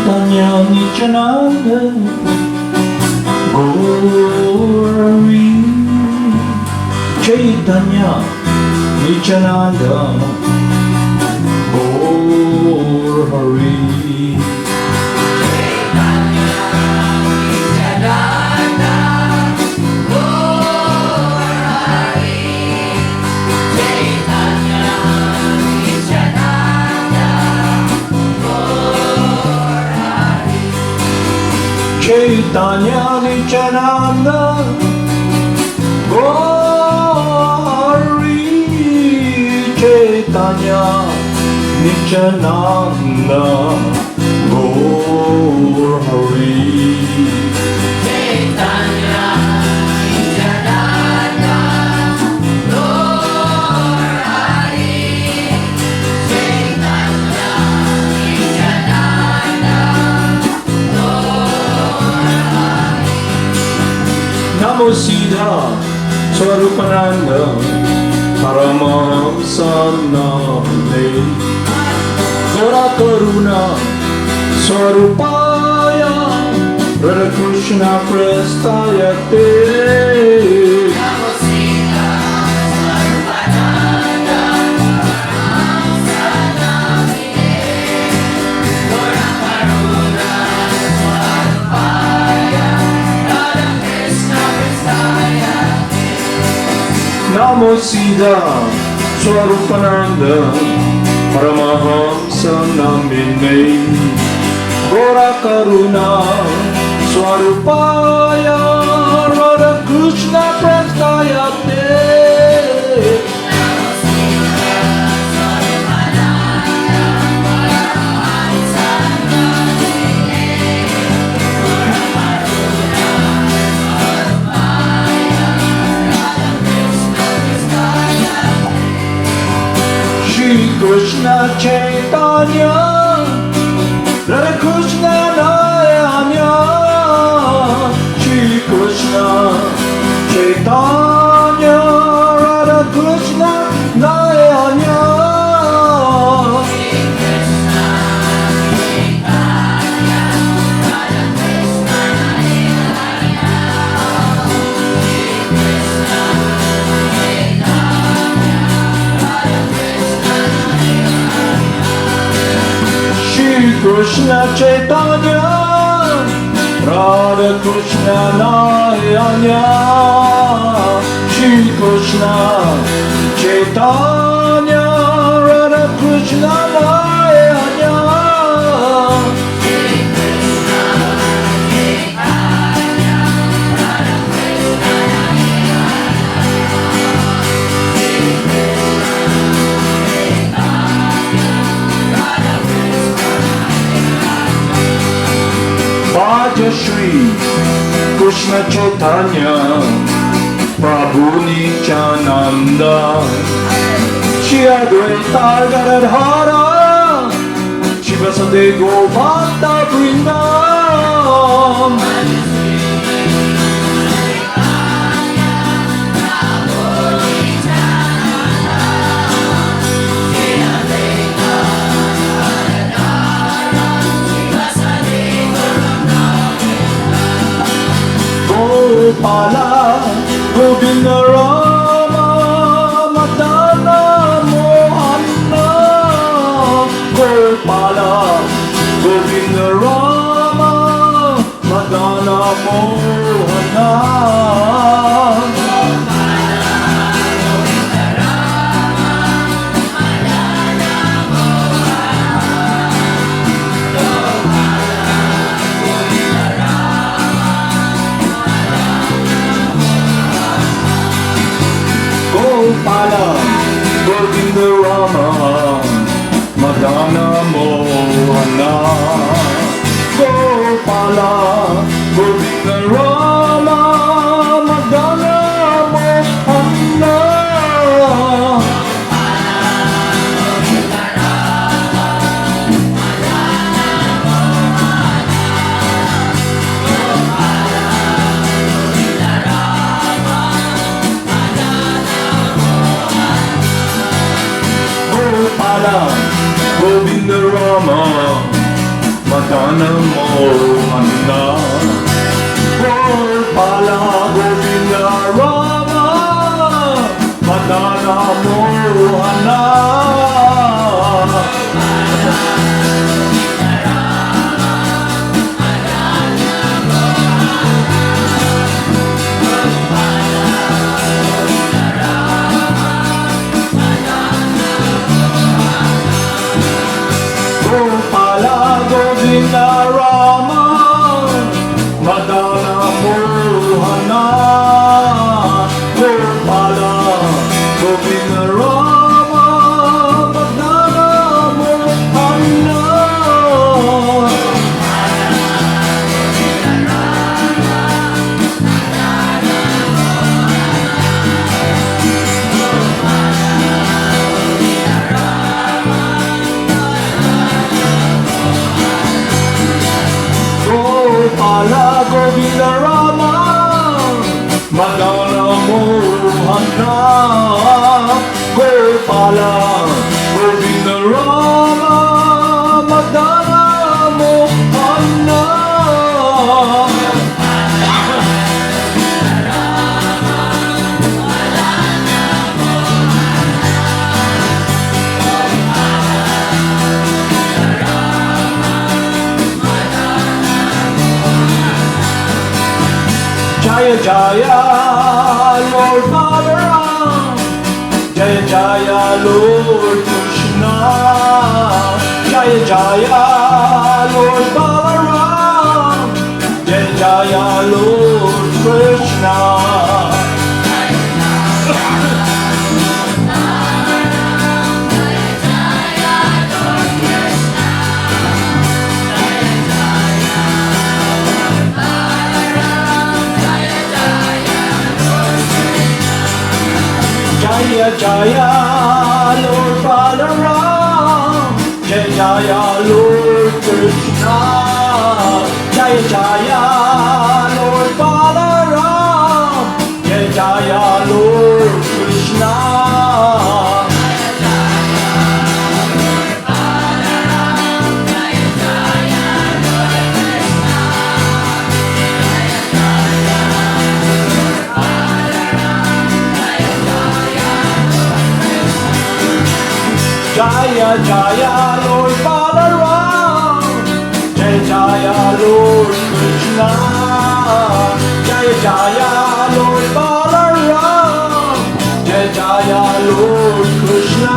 Chaitanya Nityananda Gauri Chaitanya Nityananda Gauri Chaitanya Nityananda Gauri Chaitanya Nityananda Gauri Chaitanya Nityananda Gauri Chaitanya Nityananda Namo Siddhaswarupananda Paramahamsa Name Gora Karuna Swarupaya Radha Krishna Prestayate Namo Siddhaswarupananda Paramahamsa Name Gora Karuna Swarupaya Namo Siddhaswarupananda Paramahamsa Namine Gora Karuna Swarupaya Radha Krishna Prastayate Krishna Chaitanya Radha Krishna Nayanya Shri Krishna Chaitanya Radha Krishna Nayanya Shri Krishna Chaitanya Radha Krishna Nayanya Shri Krishna Chaitanya Radha Krishna Nayanya Shri Krishna Chaitanya Radha Krishna Nayanya Bhaja Shri Krishna Chaitanya Prabhu Nityananda Shri Advaita Gadadhara Shiva Sade Govanda Vrindam Gopala, Govinda Rama, Madana, Mohana. Gopala, Govinda Rama, Madana, Mohana. Gopala, Govinda Rama, Madana Mohana. Gopala, Govinda Rama, Madana Mohana. Gopala, Govinda Rama, Madana Mohana Gopala Govinda Rama Madana Mohana Gopala Govinda Rama Madana Mohana Gopala Govinda Rama Madana Mohana Gopala Govinda Rama Madana Mohana Gopala Govinda Rama Madana Mohana Jaya Jaya Lord Bhagavan Jaya Jaya Lord Krishna Jaya Jaya Lord Bhagavan Jaya Jaya Lord Krishna Jaya Jaya Lord Balaram Jaya Jaya Lord Krishna Jaya Jaya Lord Balaram Jaya Jaya Lord Krishna Jaya Jaya Lord Balaram Jaya Jaya Lord Krishna Jaya Jaya Lord Balaram Jaya Jaya Lord Krishna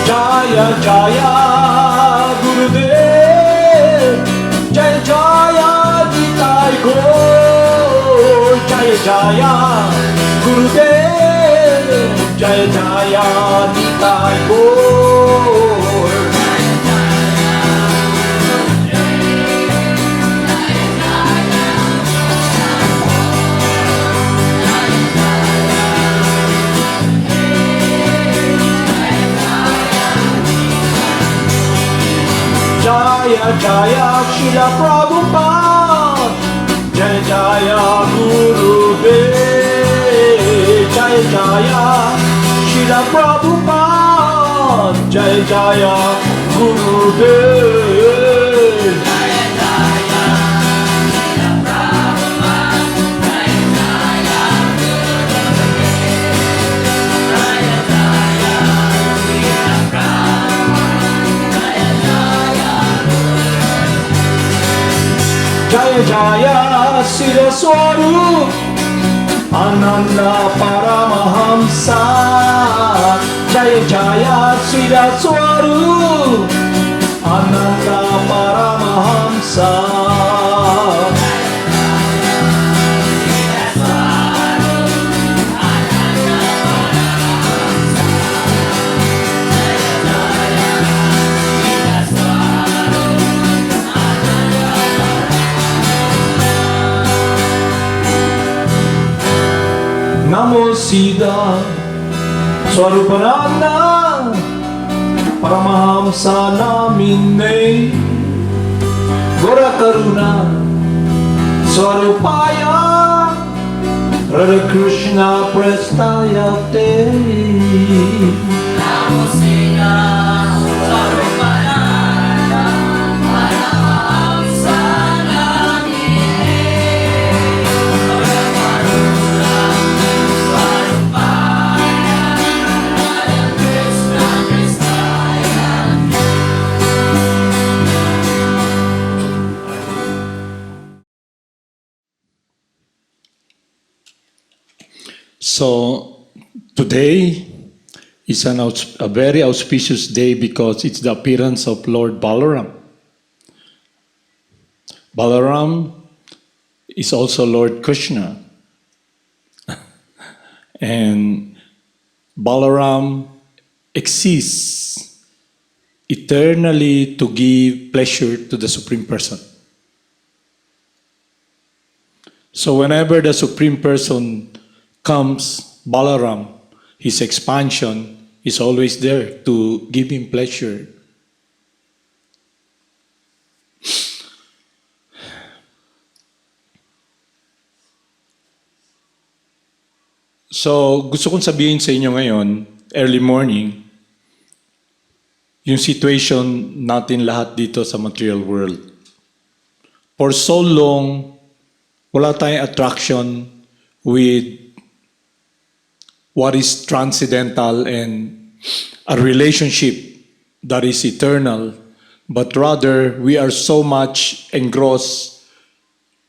Jaya Jaya Gurudev Jaya Jaya Nitai Gaur Jaya Jaya Gurudev Jaya Jaya Nitai Gaur Jaya Jaya Srila Prabhupada Jaya Jaya Gurudev Jaya Jaya Srila Prabhupada Jaya Jaya Gurudev Jaya Jaya Siddhaswarupananda Paramahamsa Jaya Jaya Siddhaswarupananda Paramahamsa Namo Siddhaswarupananda Paramahamsa namine Gora Karuna Swarupaya Radha Krishna Prestaya Te Namo Siddha Swarupananda Paramahamsa namine Gora Karuna Swarupaya Radha Krishna Prestaya So today is a very auspicious day because it's the appearance of Lord Balaram. Balaram is also Lord Krishna. And Balaram exists eternally to give pleasure to the Supreme Person. So whenever the Supreme Person comes, Balaram, his expansion is always there to give him pleasure. So gusto kong sabihin sa inyo ngayon, early morning, yung situation natin lahat dito sa material world. For so long, wala tayong attraction with what is transcendental and a relationship that is eternal, but rather we are so much engrossed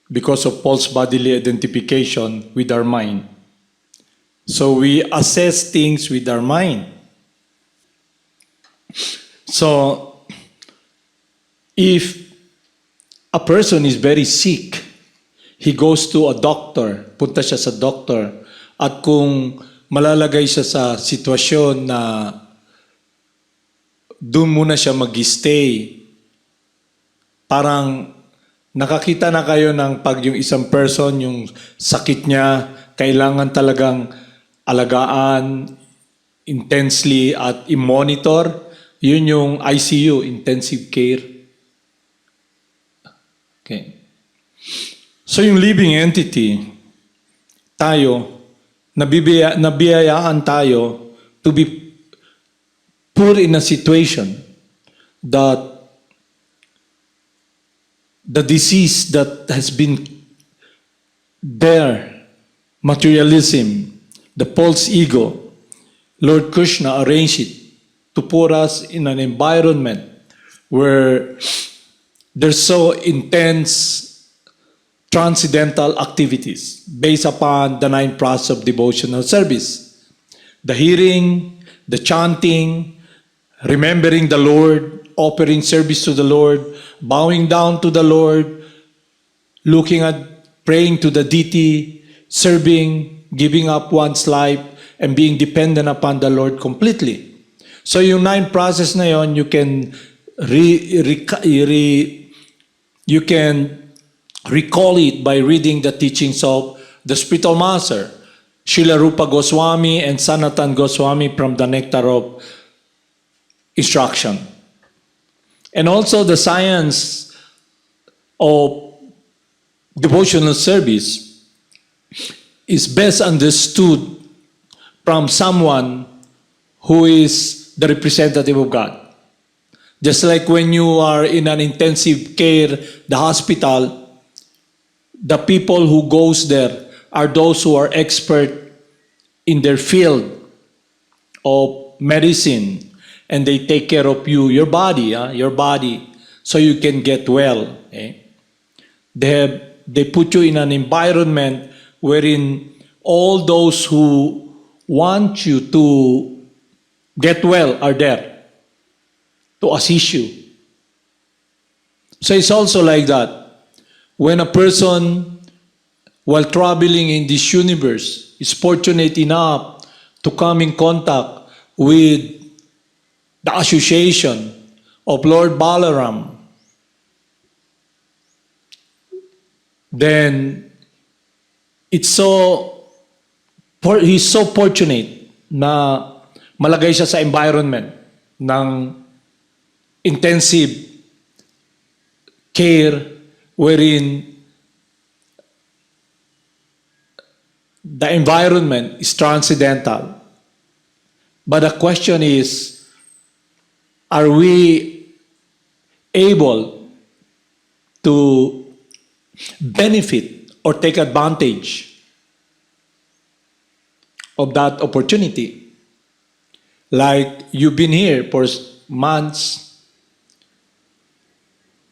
because of false bodily identification with our mind. So we assess things with our mind. So if a person is very sick, he goes to a doctor, punta siya sa doctor, at kung malalagay siya sa sitwasyon na doon muna siya mag-stay, parang nakakita na kayo ng pag yung isang person, yung sakit niya, kailangan talagang alagaan intensely at i-monitor, yun yung ICU, intensive care. Okay. So yung living entity, tayo, nabiyayaan tayo to be put in a situation that the disease that has been there, materialism, the false ego, Lord Krishna arranged it to put us in an environment where there's so intense transcendental activities based upon the 9 process of devotional service. The hearing, the chanting, remembering the Lord, offering service to the Lord, bowing down to the Lord, looking at, praying to the deity, serving, giving up one's life, and being dependent upon the Lord completely. So yung 9 process na yon, you can you can recall it by reading the teachings of the spiritual master, Srila Rupa Goswami and Sanatan Goswami from the Nectar of Instruction. And also the science of devotional service is best understood from someone who is the representative of God. Just like when you are in an intensive care, the hospital, the people who goes there are those who are expert in their field of medicine, and they take care of you, your body, so you can get well. Okay? They put you in an environment wherein all those who want you to get well are there to assist you. So it's also like that. When a person, while traveling in this universe, is fortunate enough to come in contact with the association of Lord Balaram, then he's so fortunate na malagay siya sa environment ng intensive care wherein the environment is transcendental. But the question is, are we able to benefit or take advantage of that opportunity? Like you've been here for months.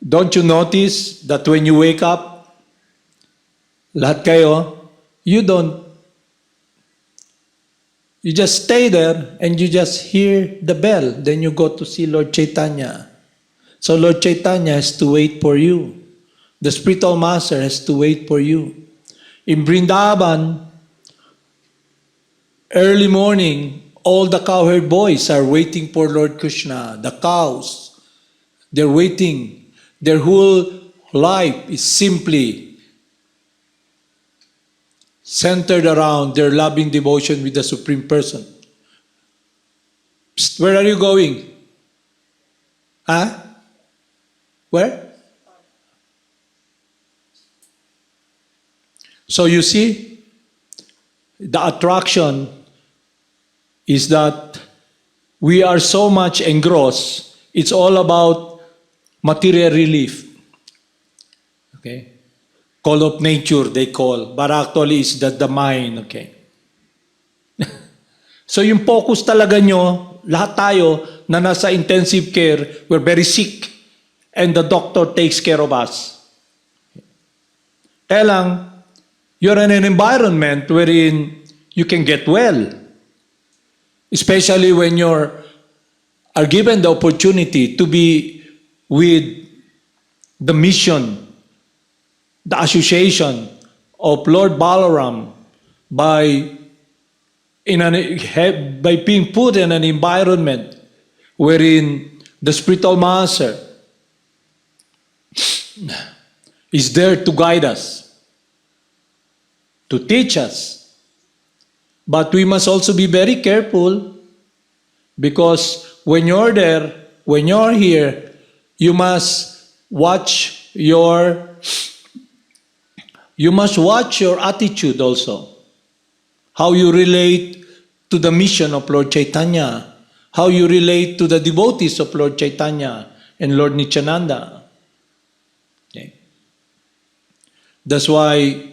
Don't you notice that when you wake up, lahat kayo, you just stay there and you just hear the bell. Then you go to see Lord Chaitanya. So Lord Chaitanya has to wait for you. The spiritual master has to wait for you. In Vrindavan, early morning, all the cowherd boys are waiting for Lord Krishna. The cows, they're waiting. Their whole life is simply centered around their loving devotion with the Supreme Person. Psst, where are you going? Huh? Where? So you see, the attraction is that we are so much engrossed. It's all about material relief. Okay? Call of nature, they call. But actually, it's the mind. Okay? So yung focus talaga nyo, lahat tayo na nasa intensive care, we're very sick. And the doctor takes care of us. Kaya lang, you're in an environment wherein you can get well. Especially when are given the opportunity to be with the mission, the association of Lord Balaram by being put in an environment wherein the spiritual master is there to guide us, to teach us. But we must also be very careful because when you're there, when you're here, you must watch your attitude also. How you relate to the mission of Lord Chaitanya. How you relate to the devotees of Lord Chaitanya and Lord Nityananda. Okay. That's why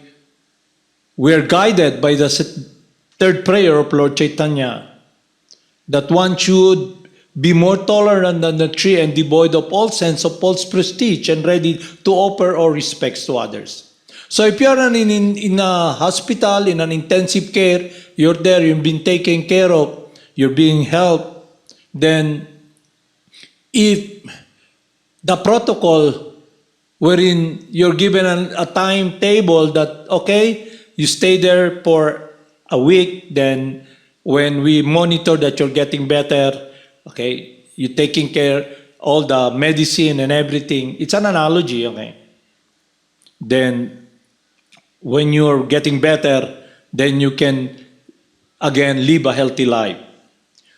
we're guided by the third prayer of Lord Chaitanya, that one should be more tolerant than the tree and devoid of all sense of false prestige and ready to offer all respects to others. So if you're in a hospital, in an intensive care, you're there, you've been taken care of, you're being helped, then if the protocol wherein you're given a timetable that, okay, you stay there for a week, then when we monitor that you're getting better, okay, you're taking care all the medicine and everything. It's an analogy, okay? Then when you're getting better, then you can again live a healthy life.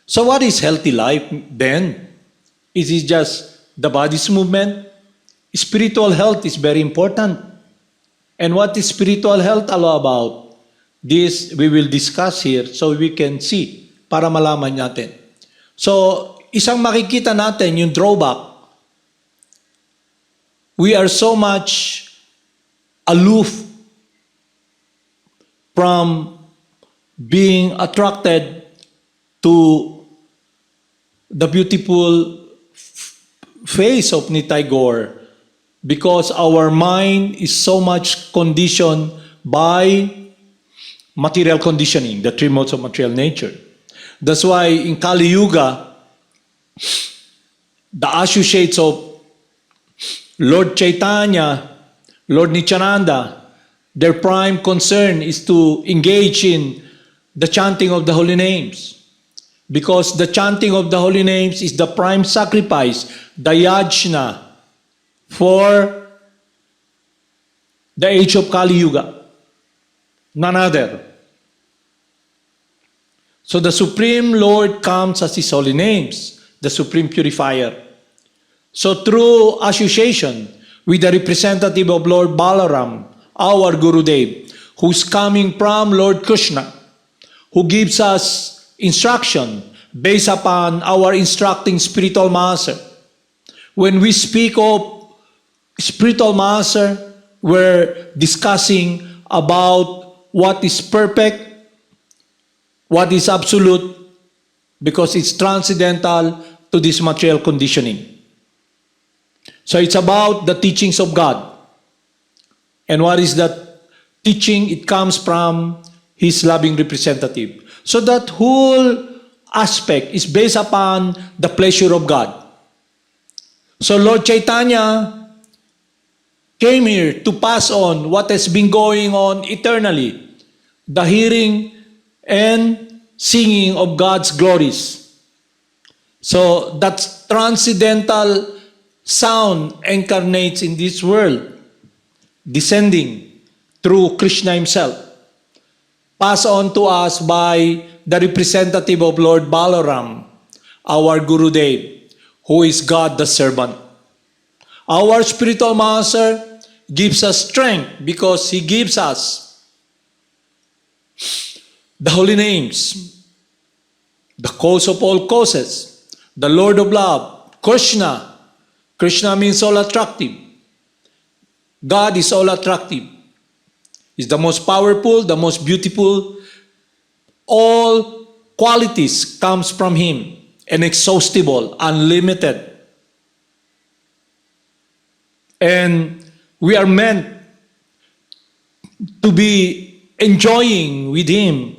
So what is healthy life then? Is it just the body's movement? Spiritual health is very important. And what is spiritual health all about? This we will discuss here so we can see para malaman natin. So, isang makikita natin yung drawback. We are so much aloof from being attracted to the beautiful face of Nitai Gaur because our mind is so much conditioned by material conditioning, the three modes of material nature. That's why in Kali Yuga, the associates of Lord Chaitanya, Lord Nityananda, their prime concern is to engage in the chanting of the holy names. Because the chanting of the holy names is the prime sacrifice, the yajna, for the age of Kali Yuga. None other. So the Supreme Lord comes as His holy names, the Supreme Purifier. So through association with the representative of Lord Balaram, our Gurudev, who's coming from Lord Krishna, who gives us instruction based upon our instructing spiritual master. When we speak of spiritual master, we're discussing about what is perfect, what is absolute, because it's transcendental to this material conditioning. So it's about the teachings of God. And what is that teaching? It comes from His loving representative. So that whole aspect is based upon the pleasure of God. So Lord Chaitanya came here to pass on what has been going on eternally, the hearing and singing of God's glories. So that transcendental sound incarnates in this world, descending through Krishna himself, passed on to us by the representative of Lord Balaram, our Gurudev, who is God the servant. Our spiritual master gives us strength because he gives us the holy names, the cause of all causes, the Lord of love, Krishna. Krishna means all attractive. God is all attractive. He's the most powerful, the most beautiful. All qualities comes from him, inexhaustible, unlimited. And we are meant to be enjoying with him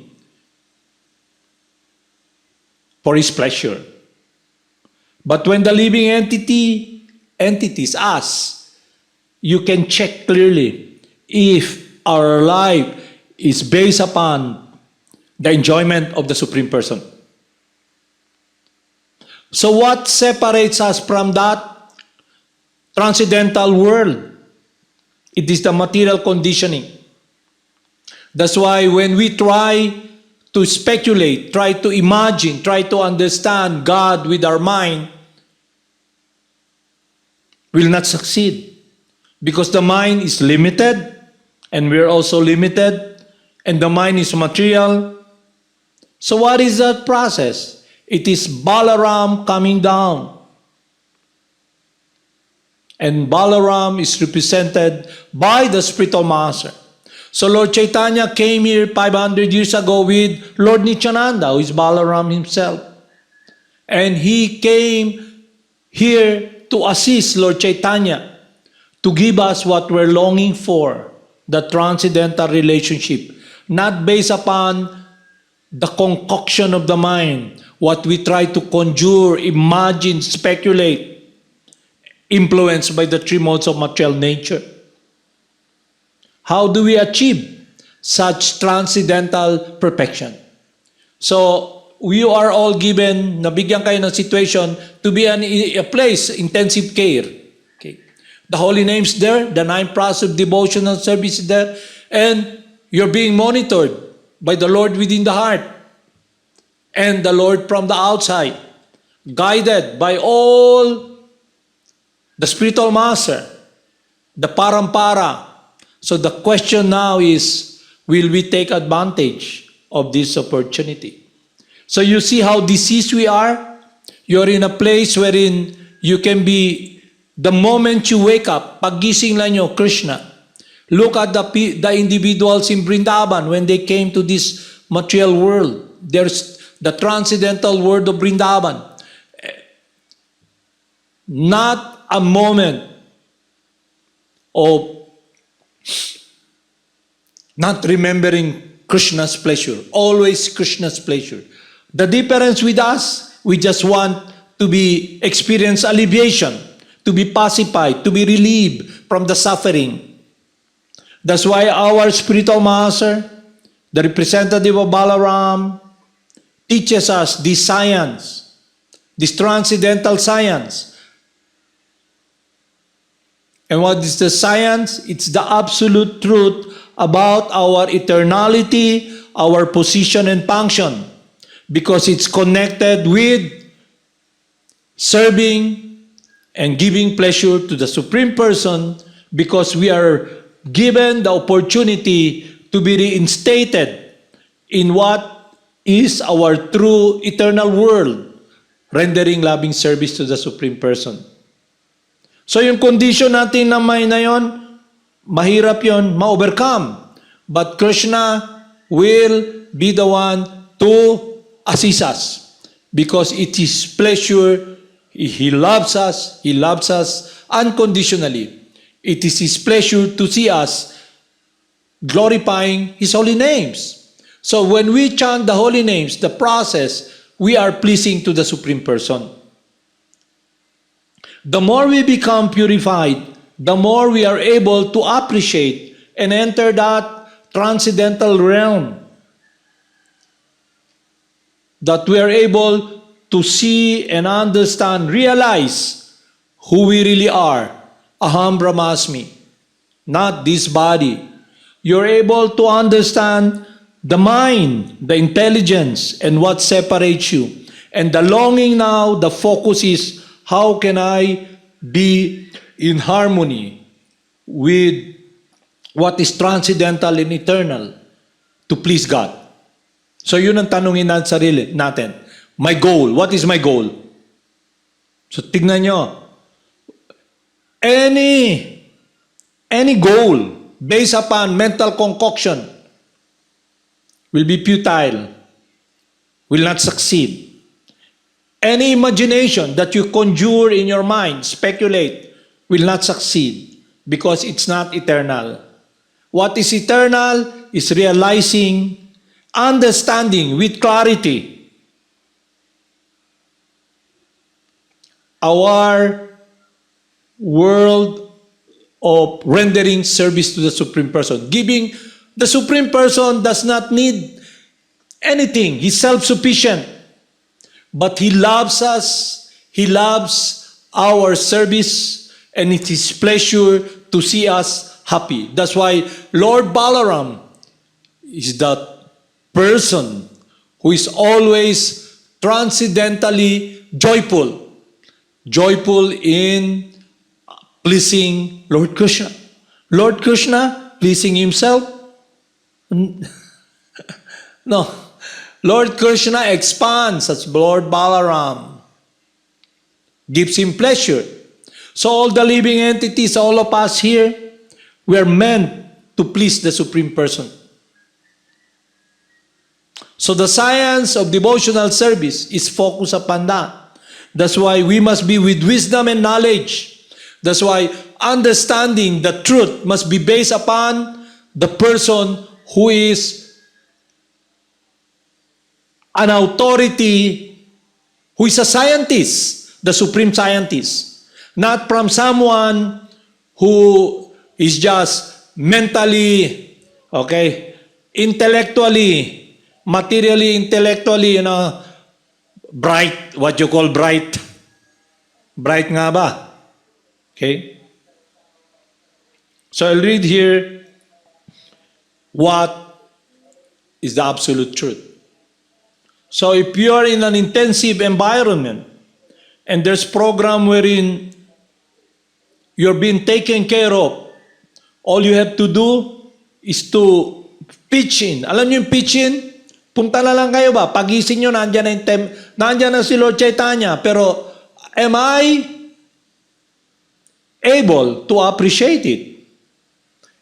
for his pleasure. But when the living entities, us, you can check clearly if our life is based upon the enjoyment of the Supreme Person. So what separates us from that transcendental world? It is the material conditioning. That's why when we try to speculate, try to imagine, try to understand God with our mind, will not succeed. Because the mind is limited, and we are also limited, and the mind is material. So what is that process? It is Balaram coming down. And Balaram is represented by the spiritual master. So Lord Chaitanya came here 500 years ago with Lord Nityananda, who is Balaram himself. And he came here to assist Lord Chaitanya, to give us what we're longing for, the transcendental relationship, not based upon the concoction of the mind, what we try to conjure, imagine, speculate, influenced by the three modes of material nature. How do we achieve such transcendental perfection? So, we are all given, nabigyan kayo ng situation to be a place, intensive care. Okay. The holy names there, the 9 process of devotional service there, and you're being monitored by the Lord within the heart and the Lord from the outside, guided by all the spiritual master, the parampara. So the question now is, will we take advantage of this opportunity? So you see how diseased we are? You're in a place wherein you can be, the moment you wake up, pagising lang nyo, Krishna. Look at the individuals in Vrindavan when they came to this material world. There's the transcendental world of Vrindavan. Not a moment of not remembering Krishna's pleasure. Always Krishna's pleasure. The difference with us, we just want to experience alleviation, to be pacified, to be relieved from the suffering. That's why our spiritual master, the representative of Balaram, teaches us this science, this transcendental science. And what is the science? It's the absolute truth about our eternality, our position and function, because it's connected with serving and giving pleasure to the Supreme Person because we are given the opportunity to be reinstated in what is our true eternal world, rendering loving service to the Supreme Person. So yung condition natin na may na yun, mahirap yun, ma-overcome. But Krishna will be the one to assist us because it is pleasure. He loves us unconditionally. It is His pleasure to see us glorifying His holy names. So when we chant the holy names, the process, we are pleasing to the Supreme Person. The more we become purified, the more we are able to appreciate and enter that transcendental realm, that we are able to see and understand, realize who we really are. Aham Brahmasmi, not this body. You're able to understand the mind, the intelligence, and what separates you. And the longing now, the focus is, how can I be in harmony with what is transcendental and eternal to please God? So yun ang tanongin natin sarili natin. My goal, what is my goal? So tignan nyo, any goal based upon mental concoction will be futile, will not succeed. Any imagination that you conjure in your mind, speculate, will not succeed because it's not eternal. What is eternal is realizing, understanding with clarity our world of rendering service to the Supreme Person. Giving, the Supreme Person does not need anything. He's self-sufficient. But He loves us. He loves our service, and it is His pleasure to see us happy. That's why Lord Balaram is that person who is always transcendentally joyful. Joyful in pleasing Lord Krishna. Lord Krishna pleasing Himself? No. Lord Krishna expands as Lord Balaram. Gives Him pleasure. So all the living entities, all of us here, we are meant to please the Supreme Person. So the science of devotional service is focused upon that. That's why we must be with wisdom and knowledge. That's why understanding the truth must be based upon the person who is an authority, who is a scientist, the supreme scientist. Not from someone who is just mentally, intellectually, materially, intellectually, bright, what you call bright. Bright nga ba? Okay? So I'll read here what is the absolute truth. So if you are in an intensive environment and there's program wherein you're being taken care of, all you have to do is to pitch in. Alam niyo yung pitch in? Punta na lang kayo ba? Pagising nyo, nandiyan na si Lord Chaitanya. Pero, am I able to appreciate it?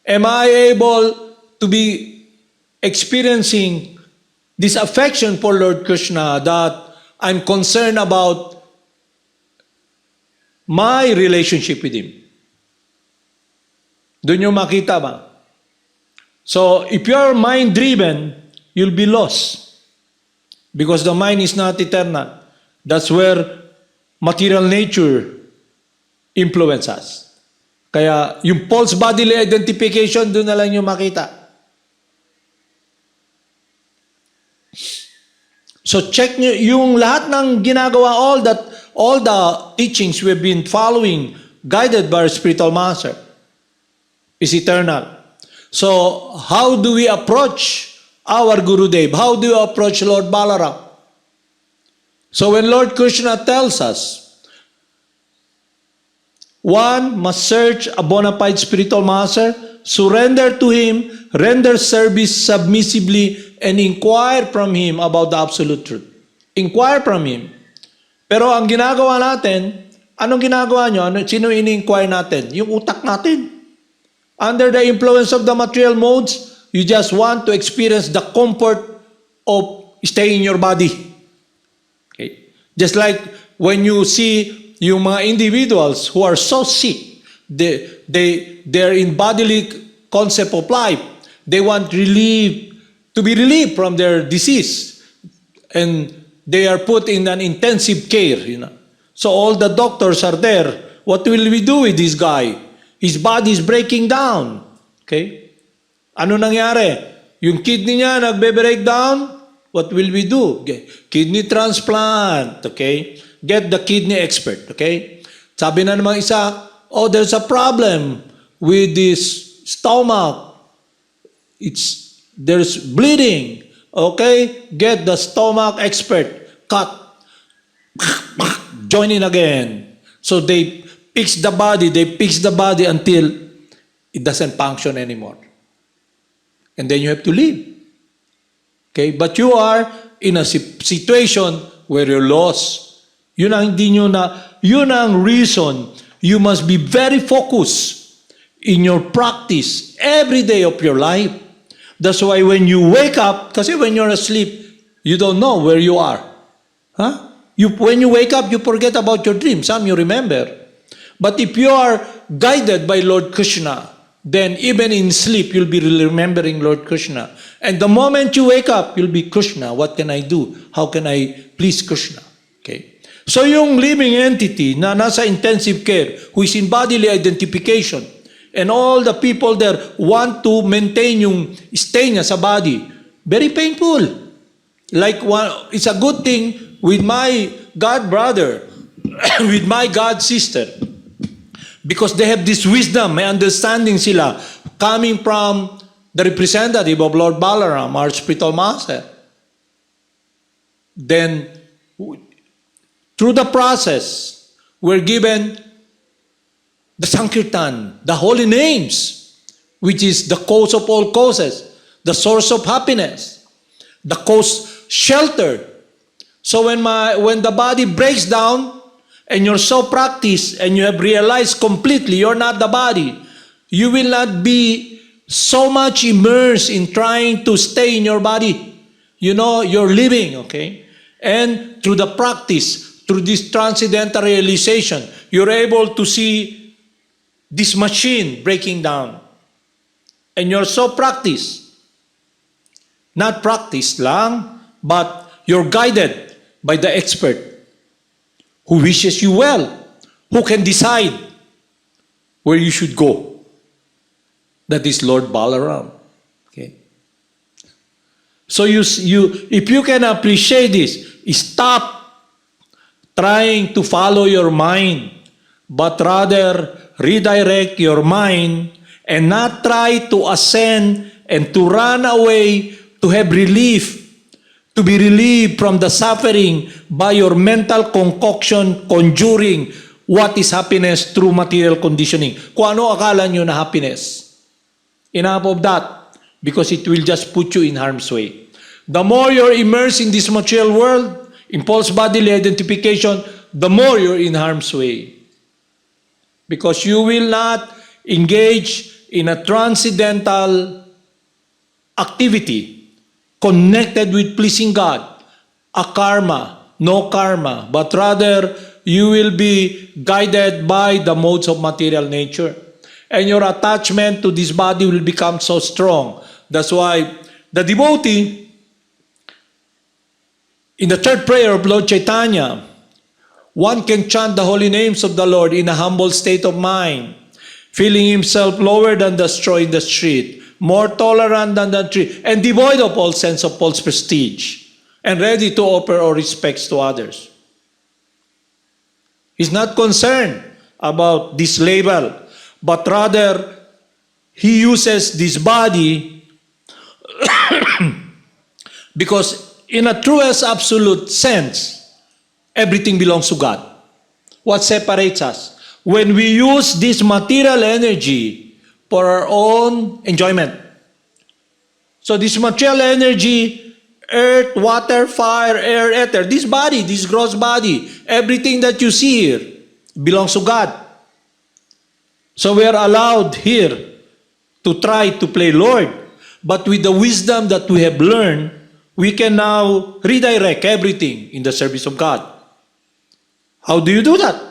Am I able to be experiencing this affection for Lord Krishna that I'm concerned about my relationship with Him? Doon nyo makita ba? So, if you're mind-driven, you'll be lost. Because the mind is not eternal. That's where material nature influences us. Kaya yung false bodily identification, doon na lang yung makita. So check nyo yung lahat ng ginagawa, all the teachings we've been following, guided by our spiritual master, is eternal. So how do we approach our Gurudev? How do you approach Lord Balaram? So when Lord Krishna tells us one must search a bona fide spiritual master, surrender to him, render service submissively, and inquire from him about the absolute truth. Inquire from him. Pero ang ginagawa natin, anong ginagawa nyo? Sino ini-inquire natin? Yung utak natin. Under the influence of the material modes, you just want to experience the comfort of staying in your body. Okay? Just like when you see yung mga individuals who are so sick, they're in bodily concept of life. They want to be relieved from their disease. And they are put in an intensive care, So all the doctors are there. What will we do with this guy? His body is breaking down. Okay? Ano nangyari? Yung kidney niya nagbe-breakdown. What will we do? Okay. Kidney transplant. Okay? Get the kidney expert. Okay? Sabi na namang isa, there's a problem with this stomach. There's bleeding. Okay? Get the stomach expert. Cut. Join in again. So they fix the body until it doesn't function anymore. And then you have to leave. Okay? But you are in a situation where you're lost. Yun ang reason you must be very focused in your practice every day of your life. That's why when you wake up, kasi when you're asleep, you don't know where you are. Huh? When you wake up, you forget about your dream. Some you remember. But if you are guided by Lord Krishna, then even in sleep, you'll be remembering Lord Krishna. And the moment you wake up, you'll be, Krishna, what can I do? How can I please Krishna? Okay. So yung living entity na nasa intensive care, who is in bodily identification, and all the people there want to maintain yung stay niya sa body, very painful. Like it's a good thing with my God brother, with my God sister, because they have this wisdom, may understanding sila, coming from the representative of Lord Balaram, our spiritual master. Then, through the process, we're given the Sankirtan, the holy names, which is the cause of all causes, the source of happiness, the cause shelter. So when the body breaks down and you're so practiced and you have realized completely you're not the body, you will not be so much immersed in trying to stay in your body. You're living, okay? And through the practice, through this transcendental realization, you're able to see this machine breaking down. And you're so practiced. Not practiced lang, but you're guided by the expert who wishes you well, who can decide where you should go. That is Lord Balaram. Okay. So if you can appreciate this, stop trying to follow your mind, but rather redirect your mind and not try to ascend and to run away to have relief, to be relieved from the suffering by your mental concoction conjuring what is happiness through material conditioning. Kung ano akala nyo na happiness. Enough of that, because it will just put you in harm's way. The more you're immersed in this material world, in false bodily identification, the more you're in harm's way. Because you will not engage in a transcendental activity connected with pleasing God, a karma, no karma, but rather you will be guided by the modes of material nature. And your attachment to this body will become so strong. That's why the devotee, in the third prayer of Lord Chaitanya, one can chant the holy names of the Lord in a humble state of mind, feeling himself lower than the straw in the street, more tolerant than the tree, and devoid of all sense of false prestige, and ready to offer all respects to others. He's not concerned about this label, but rather he uses this body because in a truest absolute sense, everything belongs to God. What separates us? when we use this material energy for our own enjoyment. So this material energy, earth, water, fire, air, ether, this body, this gross body, everything that you see here belongs to God. So we are allowed here to try to play Lord. But with the wisdom that we have learned, we can now redirect everything in the service of God. How do you do that?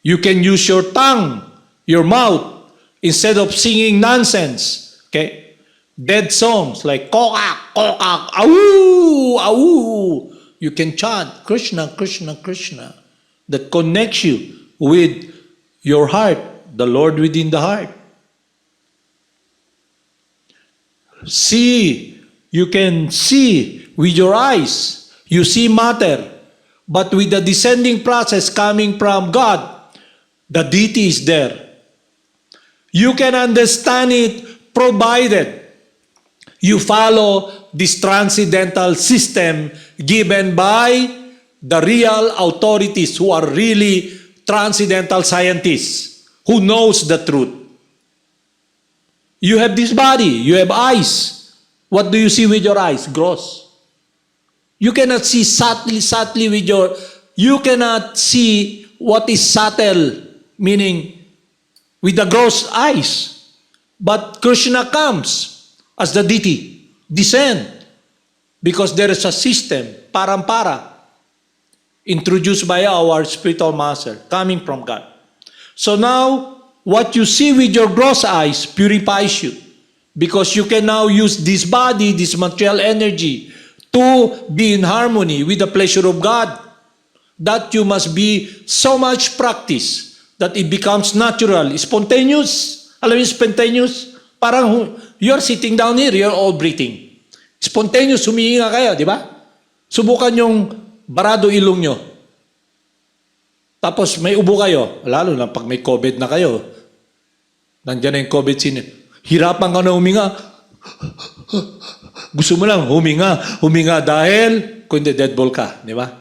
You can use your tongue, your mouth, instead of singing nonsense. Okay? Dead songs like kokak, kokak, awoo, awoo. You can chant Krishna, Krishna, Krishna. That connects you with your heart, the Lord within the heart. See, you can see with your eyes. You see matter. But with the descending process coming from God, the deity is there. You can understand it provided you follow this transcendental system given by the real authorities who are really transcendental scientists who knows the truth. You have this body, you have eyes. What do you see with your eyes? Gross. You cannot see subtly with your, you cannot see what is subtle, meaning with the gross eyes. But Krishna comes as the deity, descend, because there is a system, parampara, introduced by our spiritual master, coming from God. So now, what you see with your gross eyes purifies you, because you can now use this body, this material energy, to be in harmony with the pleasure of God. That you must be so much practice that it becomes natural, spontaneous. Alam mo, spontaneous? Parang you're sitting down here, you're all breathing. Spontaneous, humihinga kayo, di ba? Subukan yung barado ilong nyo. Tapos may ubo kayo, lalo na pag may COVID na kayo. Nandiyan na yung COVID scene. Hirapan ka na huminga. Gusto mo lang huminga dahil kung hindi dead ball ka, di ba?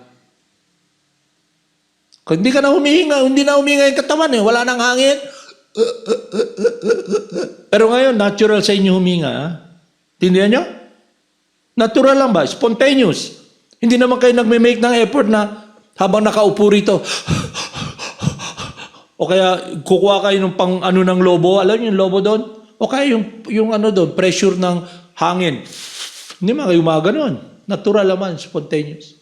Kung hindi ka na humihinga, hindi na huminga yung katawan eh, wala nang hangin. Pero ngayon, natural sa inyo huminga. Ha? Tindihan nyo? Natural lang ba? Spontaneous. Hindi naman kayo nagme-make ng effort na habang nakaupo rito, o kaya kukuha kayo ng pang ano ng lobo, alam niyo yung lobo doon? O kaya yung ano doon, pressure ng hangin. Hindi man kayo maganon. Natural naman, spontaneous.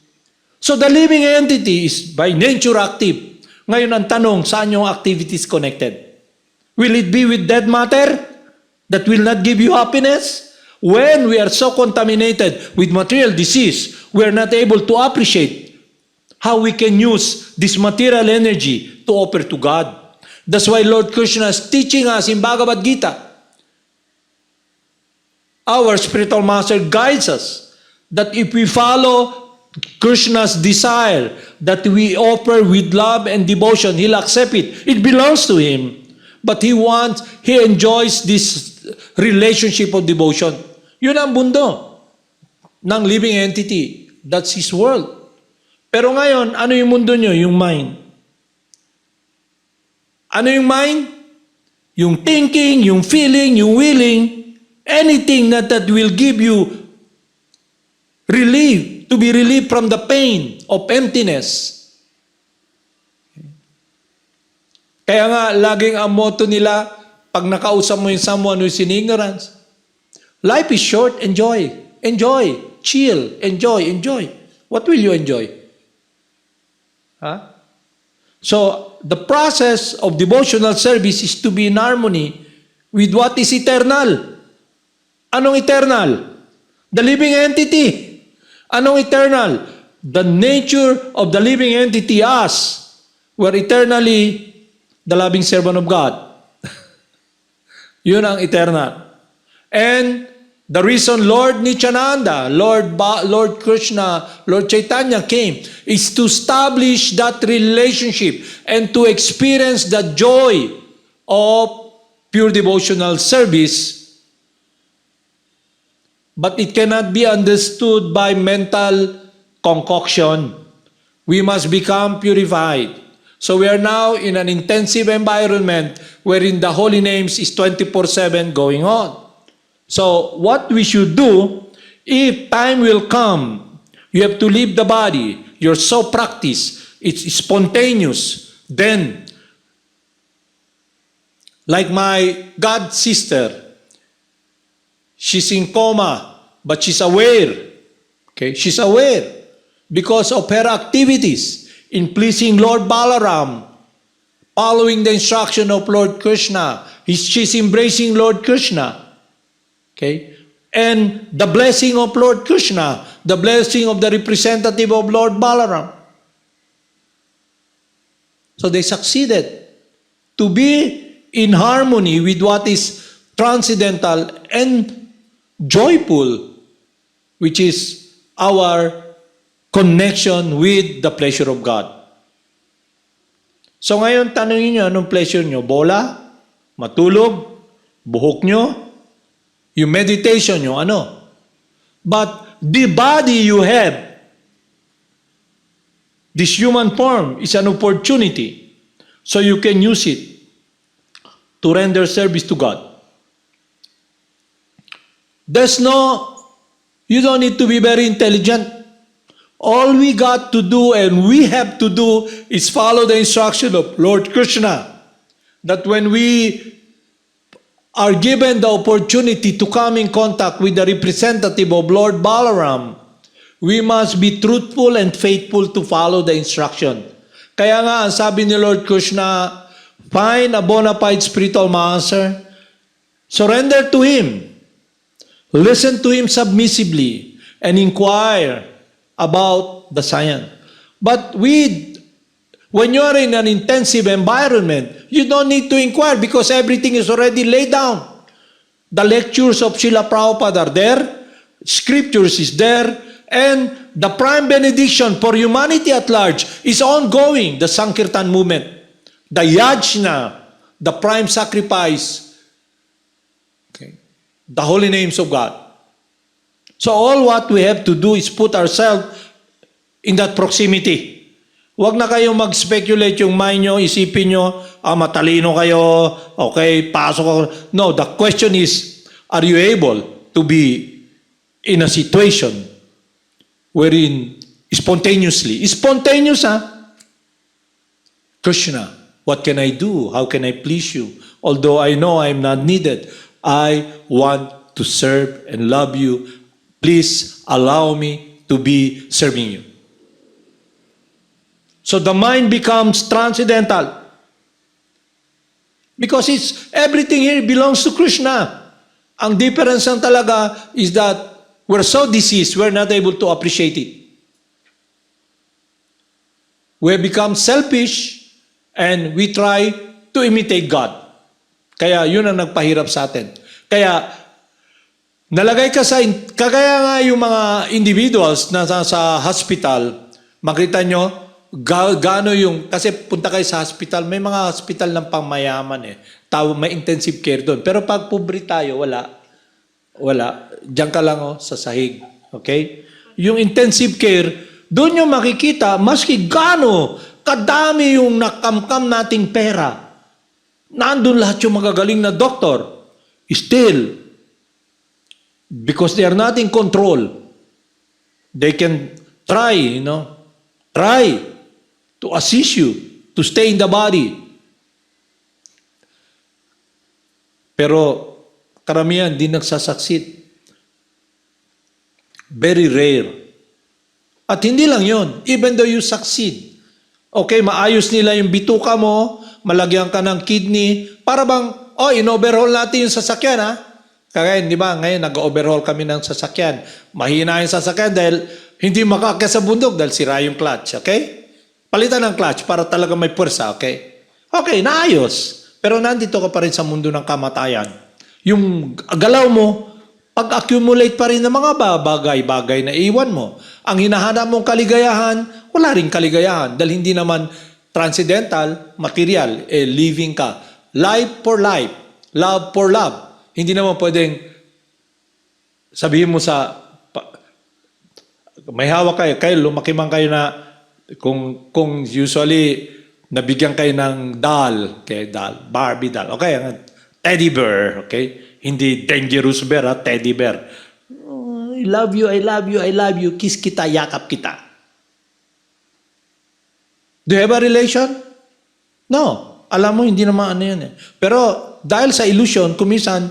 So the living entity is by nature active. Ngayon ang tanong, saan yung activities connected? Will it be with dead matter that will not give you happiness? When we are so contaminated with material disease, we are not able to appreciate how we can use this material energy to offer to God. That's why Lord Krishna is teaching us in Bhagavad Gita. Our spiritual master guides us that if we follow Krishna's desire that we offer with love and devotion, He'll accept it. It belongs to Him. But He enjoys this relationship of devotion. Yun ang mundo ng living entity. That's His world. Pero ngayon, ano yung mundo nyo? Yung mind. Ano yung mind? Yung thinking, yung feeling, yung willing, anything that will give you relief, to be relieved from the pain of emptiness. Kaya nga, laging ang motto nila, pag nakausap mo yung someone who is in ignorance, life is short, enjoy. Enjoy. Chill. Enjoy. Enjoy. What will you enjoy? Huh? So, the process of devotional service is to be in harmony with what is eternal. Anong eternal? The living entity. Anong eternal? The nature of the living entity, us, were eternally the loving servant of God. Yun ang eternal. And the reason Lord Nityananda, Lord Krishna, Lord Chaitanya came is to establish that relationship and to experience the joy of pure devotional service. But it cannot be understood by mental concoction. We must become purified. So we are now in an intensive environment wherein the holy names is 24/7 going on. So what we should do, if time will come, you have to leave the body, you're so practiced, it's spontaneous, then, like my god sister, she's in coma, but she's aware. Okay, she's aware because of her activities in pleasing Lord Balaram, following the instruction of Lord Krishna. She's embracing Lord Krishna. Okay? And the blessing of Lord Krishna, the blessing of the representative of Lord Balaram. So they succeeded to be in harmony with what is transcendental and joyful, which is our connection with the pleasure of God. So ngayon, tanongin nyo, anong pleasure nyo? Bola? Matulog? Buhok nyo? Yung meditation nyo, ano? But the body you have, this human form, is an opportunity. So you can use it to render service to God. You don't need to be very intelligent. All we got to do and we have to do is follow the instruction of Lord Krishna. That when we are given the opportunity to come in contact with the representative of Lord Balaram, we must be truthful and faithful to follow the instruction. Kaya nga, ang sabi ni Lord Krishna, find a bona fide spiritual master, surrender to Him, listen to Him submissively, and inquire about the science. But when you are in an intensive environment, you don't need to inquire because everything is already laid down. The lectures of Srila Prabhupada are there, scriptures is there, and the prime benediction for humanity at large is ongoing, the Sankirtan movement, the yajna, the prime sacrifice, okay, the holy names of God. So all what we have to do is put ourselves in that proximity. Huwag na kayong mag-speculate yung mind nyo, isipin nyo, matalino kayo, okay, pasok ako. No, the question is, are you able to be in a situation wherein spontaneous, Krishna, what can I do? How can I please you? Although I know I'm not needed, I want to serve and love you. Please allow me to be serving you. So the mind becomes transcendental. Because everything here belongs to Krishna. Ang difference lang talaga is that we're so diseased, we're not able to appreciate it. We become selfish and we try to imitate God. Kaya yun ang nagpahirap sa atin. Kaya nalagay ka kagaya nga yung mga individuals na sa hospital, makita nyo, gaano kasi punta kayo sa hospital, may mga hospital ng pangmayaman may intensive care doon. Pero pag pobre tayo, wala. Diyan ka lang sa sahig. Okay? Yung intensive care, doon yung makikita, maski gaano kadami yung nakamkam nating pera. Nandun lahat yung magagaling na doktor. Still, because they are not in control, they can try to assist you to stay in the body. Pero karamihan di nagsasucceed. Very rare. At hindi lang yon, even though you succeed, okay, maayos nila yung bituka mo, malagyan ka ng kidney, para bang, in-overhaul natin yung sasakyan, Kaya, di ba, ngayon nag-overhaul kami ng sasakyan. Mahina yung sasakyan dahil hindi makakaya sa bundok dahil sira yung clutch, okay? Palitan ng clutch para talaga may puwersa, okay? Okay, naayos. Pero nandito ka pa rin sa mundo ng kamatayan. Yung galaw mo, pag-accumulate pa rin ng mga bagay-bagay na iwan mo. Ang hinahanap mong kaligayahan, wala rin kaligayahan dahil hindi naman transcendental, material, living ka. Life for life, love for love. Hindi naman pwedeng sabihin mo may hawak kayo lumaki man kayo na Kung usually nabigyan kayo ng doll, okay, doll, Barbie doll, okay, teddy bear, okay? Hindi dangerous bear, teddy bear. Oh, I love you, I love you, I love you, kiss kita, yakap kita. Do you have a relation? No. Alam mo, hindi naman ano yun eh. Pero dahil sa illusion, kumisan,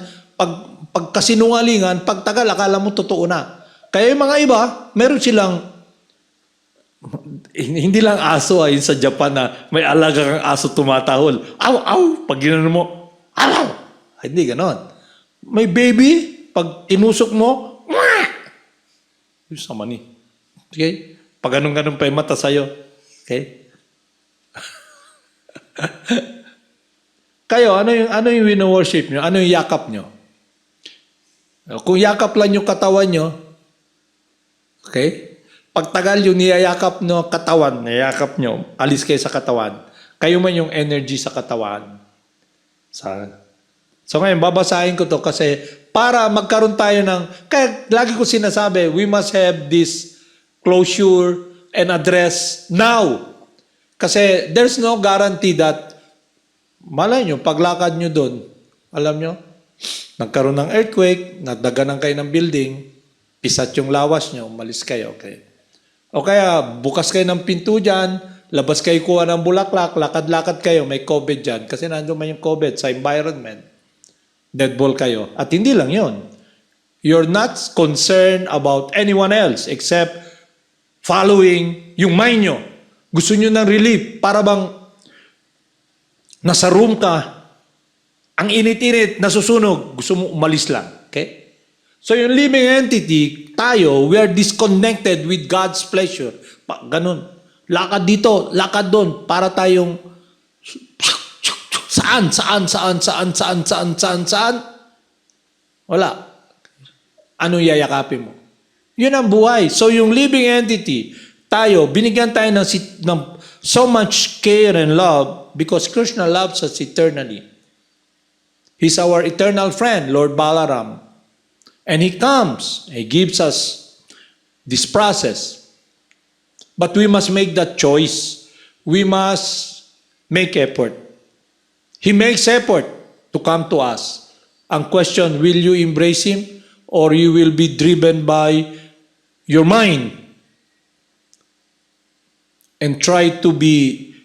pagkasinungalingan, pagtagal, akala mo totoo na. Kaya yung mga iba, meron silang, hindi lang aso ay sa Japan na may alaga kang aso tumatahol. Aw, aw, pag ginanon mo, alaw. Hindi ganon. May baby, pag tinusok mo, yung sama ni. Okay? Pag ganun-ganun pa yung mata sa'yo. Okay? Kayo, ano yung wino-worship nyo? Ano yung yakap nyo? Kung yakap lang yung katawan nyo, okay? Pagtagal yung niyayakap nyo katawan, niyayakap nyo, alis kayo sa katawan, kayo man yung energy sa katawan. So ngayon, babasahin ko to kasi para magkaroon tayo ng, kaya lagi ko sinasabi, we must have this closure and address now. Kasi there's no guarantee that, malay nyo, paglakad nyo doon, alam nyo, nagkaroon ng earthquake, nadaganan kayo ng building, pisat yung lawas nyo, umalis kayo, okay? O kaya, bukas kayo ng pinto dyan, labas kayo kuha ng bulaklak, lakad-lakad kayo, may COVID dyan, kasi nandun man yung COVID sa environment, deadball kayo. At hindi lang yon. You're not concerned about anyone else except following yung mind nyo. Gusto nyo ng relief, para bang nasa room ka, ang init-init, nasusunog, gusto mo umalis lang. Okay? So yung living entity, tayo, we are disconnected with God's pleasure. Ganun. Lakad dito, lakad doon, para tayong saan? Wala. Anong yayakapin mo? Yun ang buhay. So yung living entity, tayo, binigyan tayo ng so much care and love because Krishna loves us eternally. He's our eternal friend, Lord Balaram. And He comes, He gives us this process. But we must make that choice. We must make effort. He makes effort to come to us. Ang question, will you embrace Him or you will be driven by your mind and try to be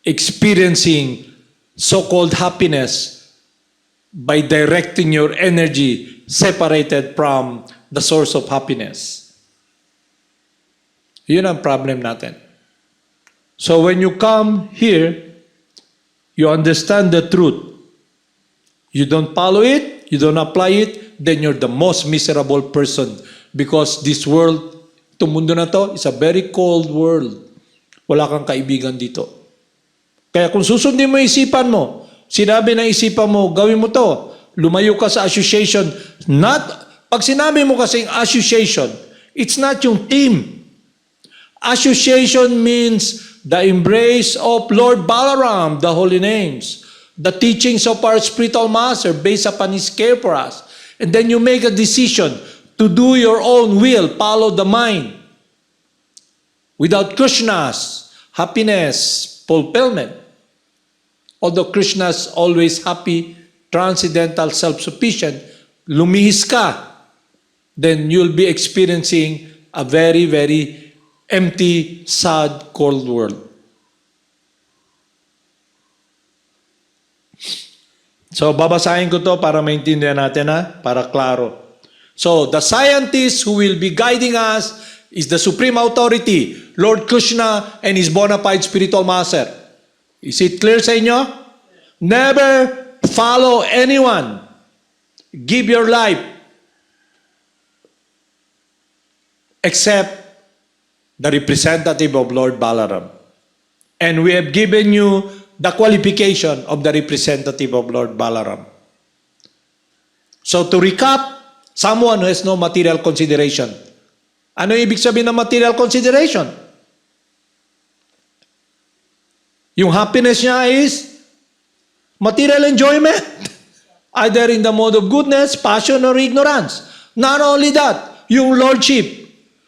experiencing so-called happiness by directing your energy separated from the source of happiness. Yun ang problem natin. So when you come here, you understand the truth. You don't follow it, you don't apply it, then you're the most miserable person because this world, itong mundo na to, is a very cold world. Wala kang kaibigan dito. Kaya kung susundin mo isipan mo, sinabi na isipan mo, gawin mo to, lumayo ka sa association. Pag sinabi mo kasing association, it's not yung team. Association means the embrace of Lord Balaram, the holy names, the teachings of our spiritual master based upon His care for us. And then you make a decision to do your own will, follow the mind. Without Krishna's happiness, fulfillment. Although Krishna's always happy, transcendental, self-sufficient, lumihis ka, then you'll be experiencing a very, very empty, sad, cold world. So, babasahin ko to para maintindihan natin, para klaro. So, the scientist who will be guiding us is the supreme authority, Lord Krishna and His bona fide spiritual master. Is it clear sa inyo? Never follow anyone. Give your life except the representative of Lord Balaram. And we have given you the qualification of the representative of Lord Balaram. So to recap, someone who has no material consideration. Ano ibig sabihin ng material consideration? Yung happiness niya is material enjoyment. Either in the mode of goodness, passion, or ignorance. Not only that, yung lordship.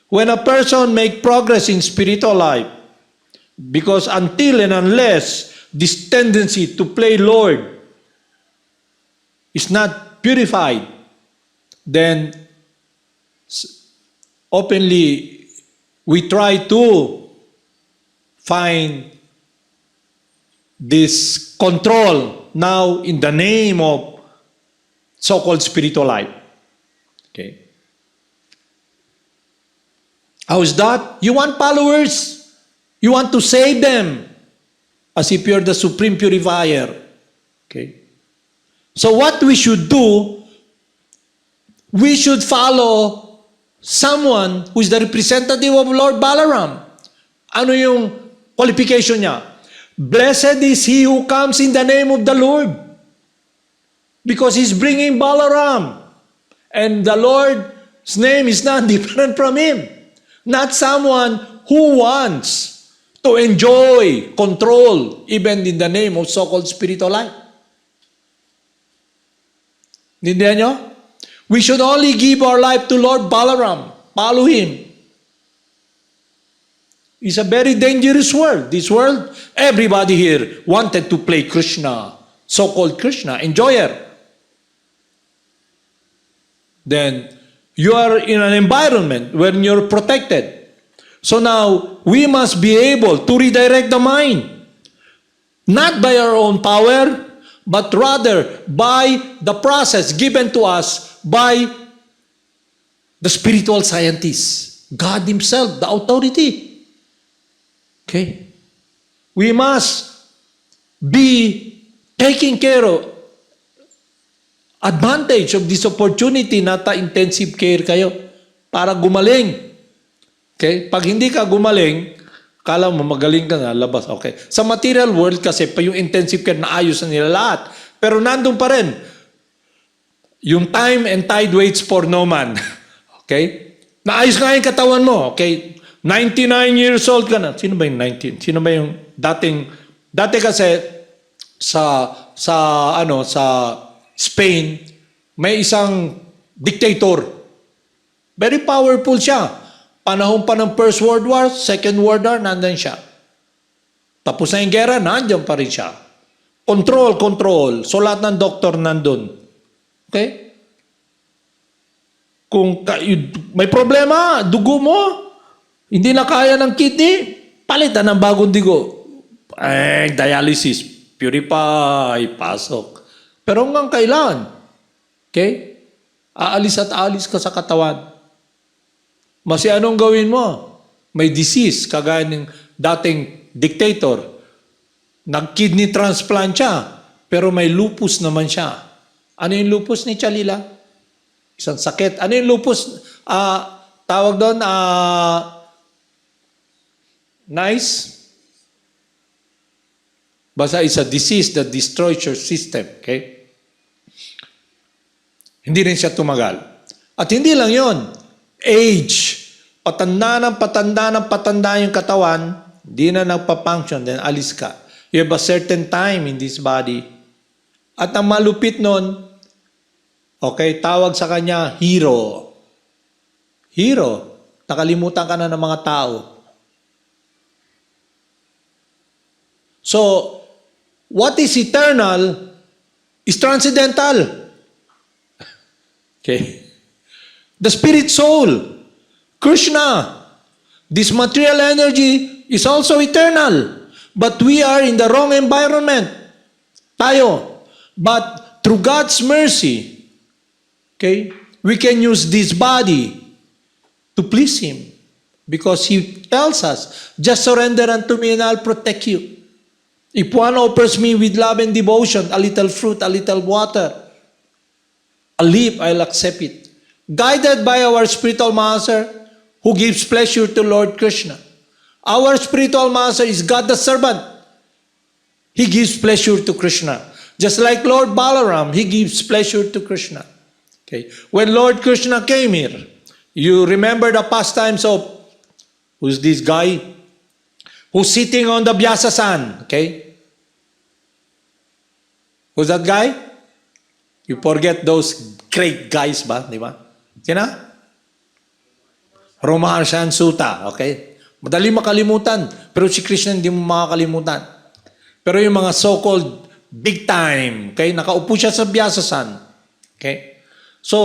When a person make progress in spiritual life, because until and unless this tendency to play Lord is not purified, then openly we try to find this control now in the name of so-called spiritual life. Okay. How is that? You want followers. You want to save them as if you're the supreme purifier. Okay. So what we should do, we should follow someone who is the representative of Lord Balaram. Ano yung qualification niya? Blessed is he who comes in the name of the Lord. Because he's bringing Balaram. And the Lord's name is not different from him. Not someone who wants to enjoy control even in the name of so-called spiritual life. Nindihan nyo? We should only give our life to Lord Balaram. Follow him. It's a very dangerous world. This world, everybody here wanted to play Krishna, so-called Krishna, enjoyer. Then you are in an environment where you're protected. So now we must be able to redirect the mind, not by our own power, but rather by the process given to us by the spiritual scientists, God Himself, the authority. Okay? We must be taking care of advantage of this opportunity na intensive care kayo para gumaling. Okay? Pag hindi ka gumaling, kala mo magaling ka na, labas. Okay. Sa material world kasi, pa yung intensive care, naayos na nila lahat. Pero nandun pa rin. Yung time and tide waits for no man. Okay? Naayos nga yung katawan mo. Okay? 99 years old ka na. Sino ba yung 19? Sino ba yung dati kasi sa Spain, may isang dictator. Very powerful siya. Panahon pa ng First World War, Second World War, nandun siya. Tapos na yung gera, nandyan pa rin siya. Control. So lahat ng doktor nandun. Okay? Kung may problema, dugo mo, hindi na kaya ng kidney, palitan ng bagong dugo. Dialysis, purify, pasok. Pero hanggang kailan? Okay? Aalis at aalis ka sa katawan. Masi anong gawin mo? May disease, kagaya ng dating dictator. Nag-kidney transplant siya, pero may lupus naman siya. Ano yung lupus ni Chalila? Isang sakit. Ano yung lupus? Tawag doon, nice? Basta it's a disease that destroys your system. Okay? Hindi rin siya tumagal. At hindi lang yon. Age. Patanda yung katawan, di na nagpa-function, then alis ka. You have a certain time in this body. At ang malupit nun, okay, tawag sa kanya, hero. Hero. Nakalimutan ka na ng mga tao. So, what is eternal is transcendental. Okay? The spirit soul, Krishna, this material energy is also eternal. But we are in the wrong environment. Tayo. But through God's mercy, okay, we can use this body to please Him. Because He tells us, just surrender unto me and I'll protect you. If one offers me with love and devotion, a little fruit, a little water, a leaf, I'll accept it. Guided by our spiritual master who gives pleasure to Lord Krishna. Our spiritual master is God the servant. He gives pleasure to Krishna. Just like Lord Balaram, he gives pleasure to Krishna. Okay. When Lord Krishna came here, you remember the pastimes of, who's this guy? Who's sitting on the Vyasasan. Okay. Who's that guy? You forget those great guys ba? Di ba? Sina? Paramahamsa Sutta, okay? Madali makalimutan, pero si Krishna hindi mo makakalimutan. Pero yung mga so-called big time, okay? Nakaupo siya sa Vyasasan. Okay? So,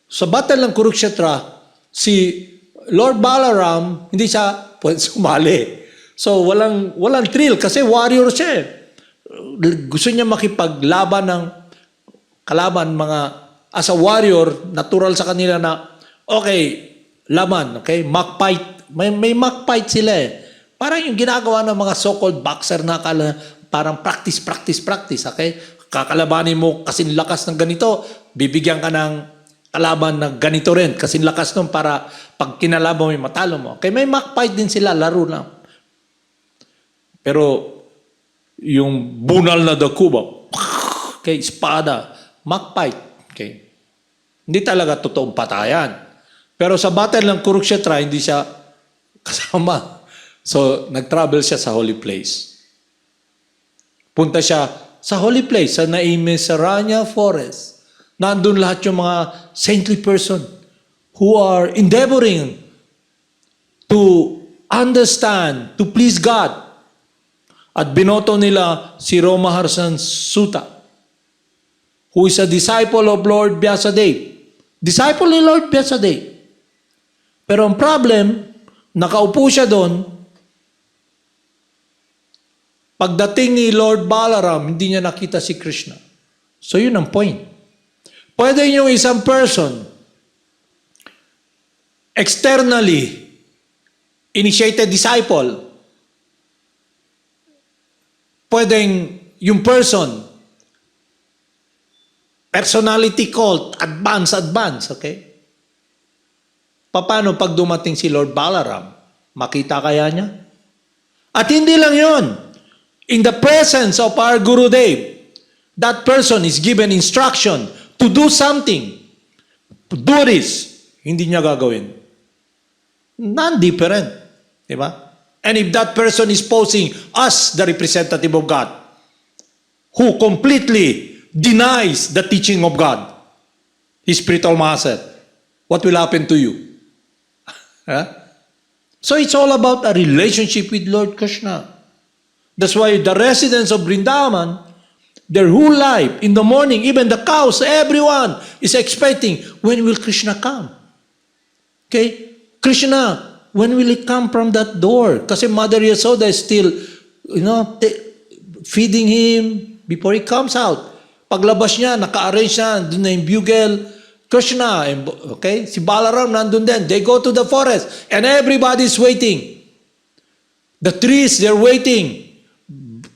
sa battle ng Kurukshetra, si Lord Balaram, hindi siya pwede sumali. So, walang thrill kasi warrior siya eh. Gusto niya makipaglaban ng kalaban, as a warrior, natural sa kanila na, okay, laban, okay? Mock fight. May mock fight sila eh. Parang yung ginagawa ng mga so-called boxer na parang practice, okay? Kakalabanin mo kasing lakas ng ganito, bibigyan ka ng kalaban na ganito rin, kasing lakas nun para pag kinalaban mo, matalo mo. Okay, may mock fight din sila, laro lang. Pero yung bunal na dakuba, okay, espada, mock fight, okay? Hindi talaga totoong patayan. Pero sa battle ng Kurukshetra, hindi siya kasama. So, nag-travel siya sa holy place. Punta siya sa holy place, sa Naimisaranya Forest. Nandun lahat yung mga saintly person who are endeavoring to understand, to please God. At binoto nila si Paramahamsa Sutta, who is a disciple of Lord Vyasadeva. Disciple ni Lord Vyasadeva. Pero ang problem, nakaupo siya doon, pagdating ni Lord Balaram, hindi niya nakita si Krishna. So yun ang point. Pwede yung isang person, externally, initiated disciple, pwedeng yung person, personality cult, advance, okay? Paano pag dumating si Lord Balaram? Makita kaya niya? At hindi lang yon. In the presence of our Gurudev, that person is given instruction to do something. To do this. Hindi niya gagawin. Non-different. Diba? And if that person is posing as the representative of God, who completely denies the teaching of God, his spiritual master, what will happen to you? Huh? So it's all about a relationship with Lord Krishna. That's why the residents of Vrindavan, their whole life, in the morning, even the cows, everyone is expecting, when will Krishna come? Okay? Krishna, when will it come from that door? Kasi Mother Yasoda is still, feeding him before he comes out. Paglabas niya, naka-arrange na, doon na yung bugle, Krishna, okay? Si Balaram nandun din. They go to the forest and everybody's waiting. The trees, they're waiting.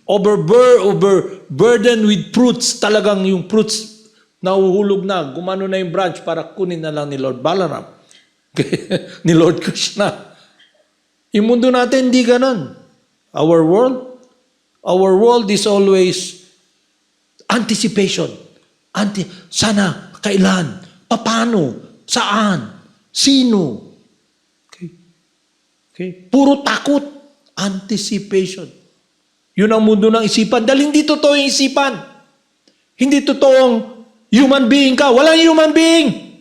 Overburdened with fruits. Talagang yung fruits nahuhulog na. Gumano na yung branch para kunin na lang ni Lord Balaram. Ni Lord Krishna. Yung mundo natin, hindi ganun. Our world is always anticipation. Sana, kailan, paano, saan, sino. Okay? Puro takot. Anticipation. Yun ang mundo ng isipan. Dahil hindi totoo yung isipan. Hindi totoong human being ka. Walang human being.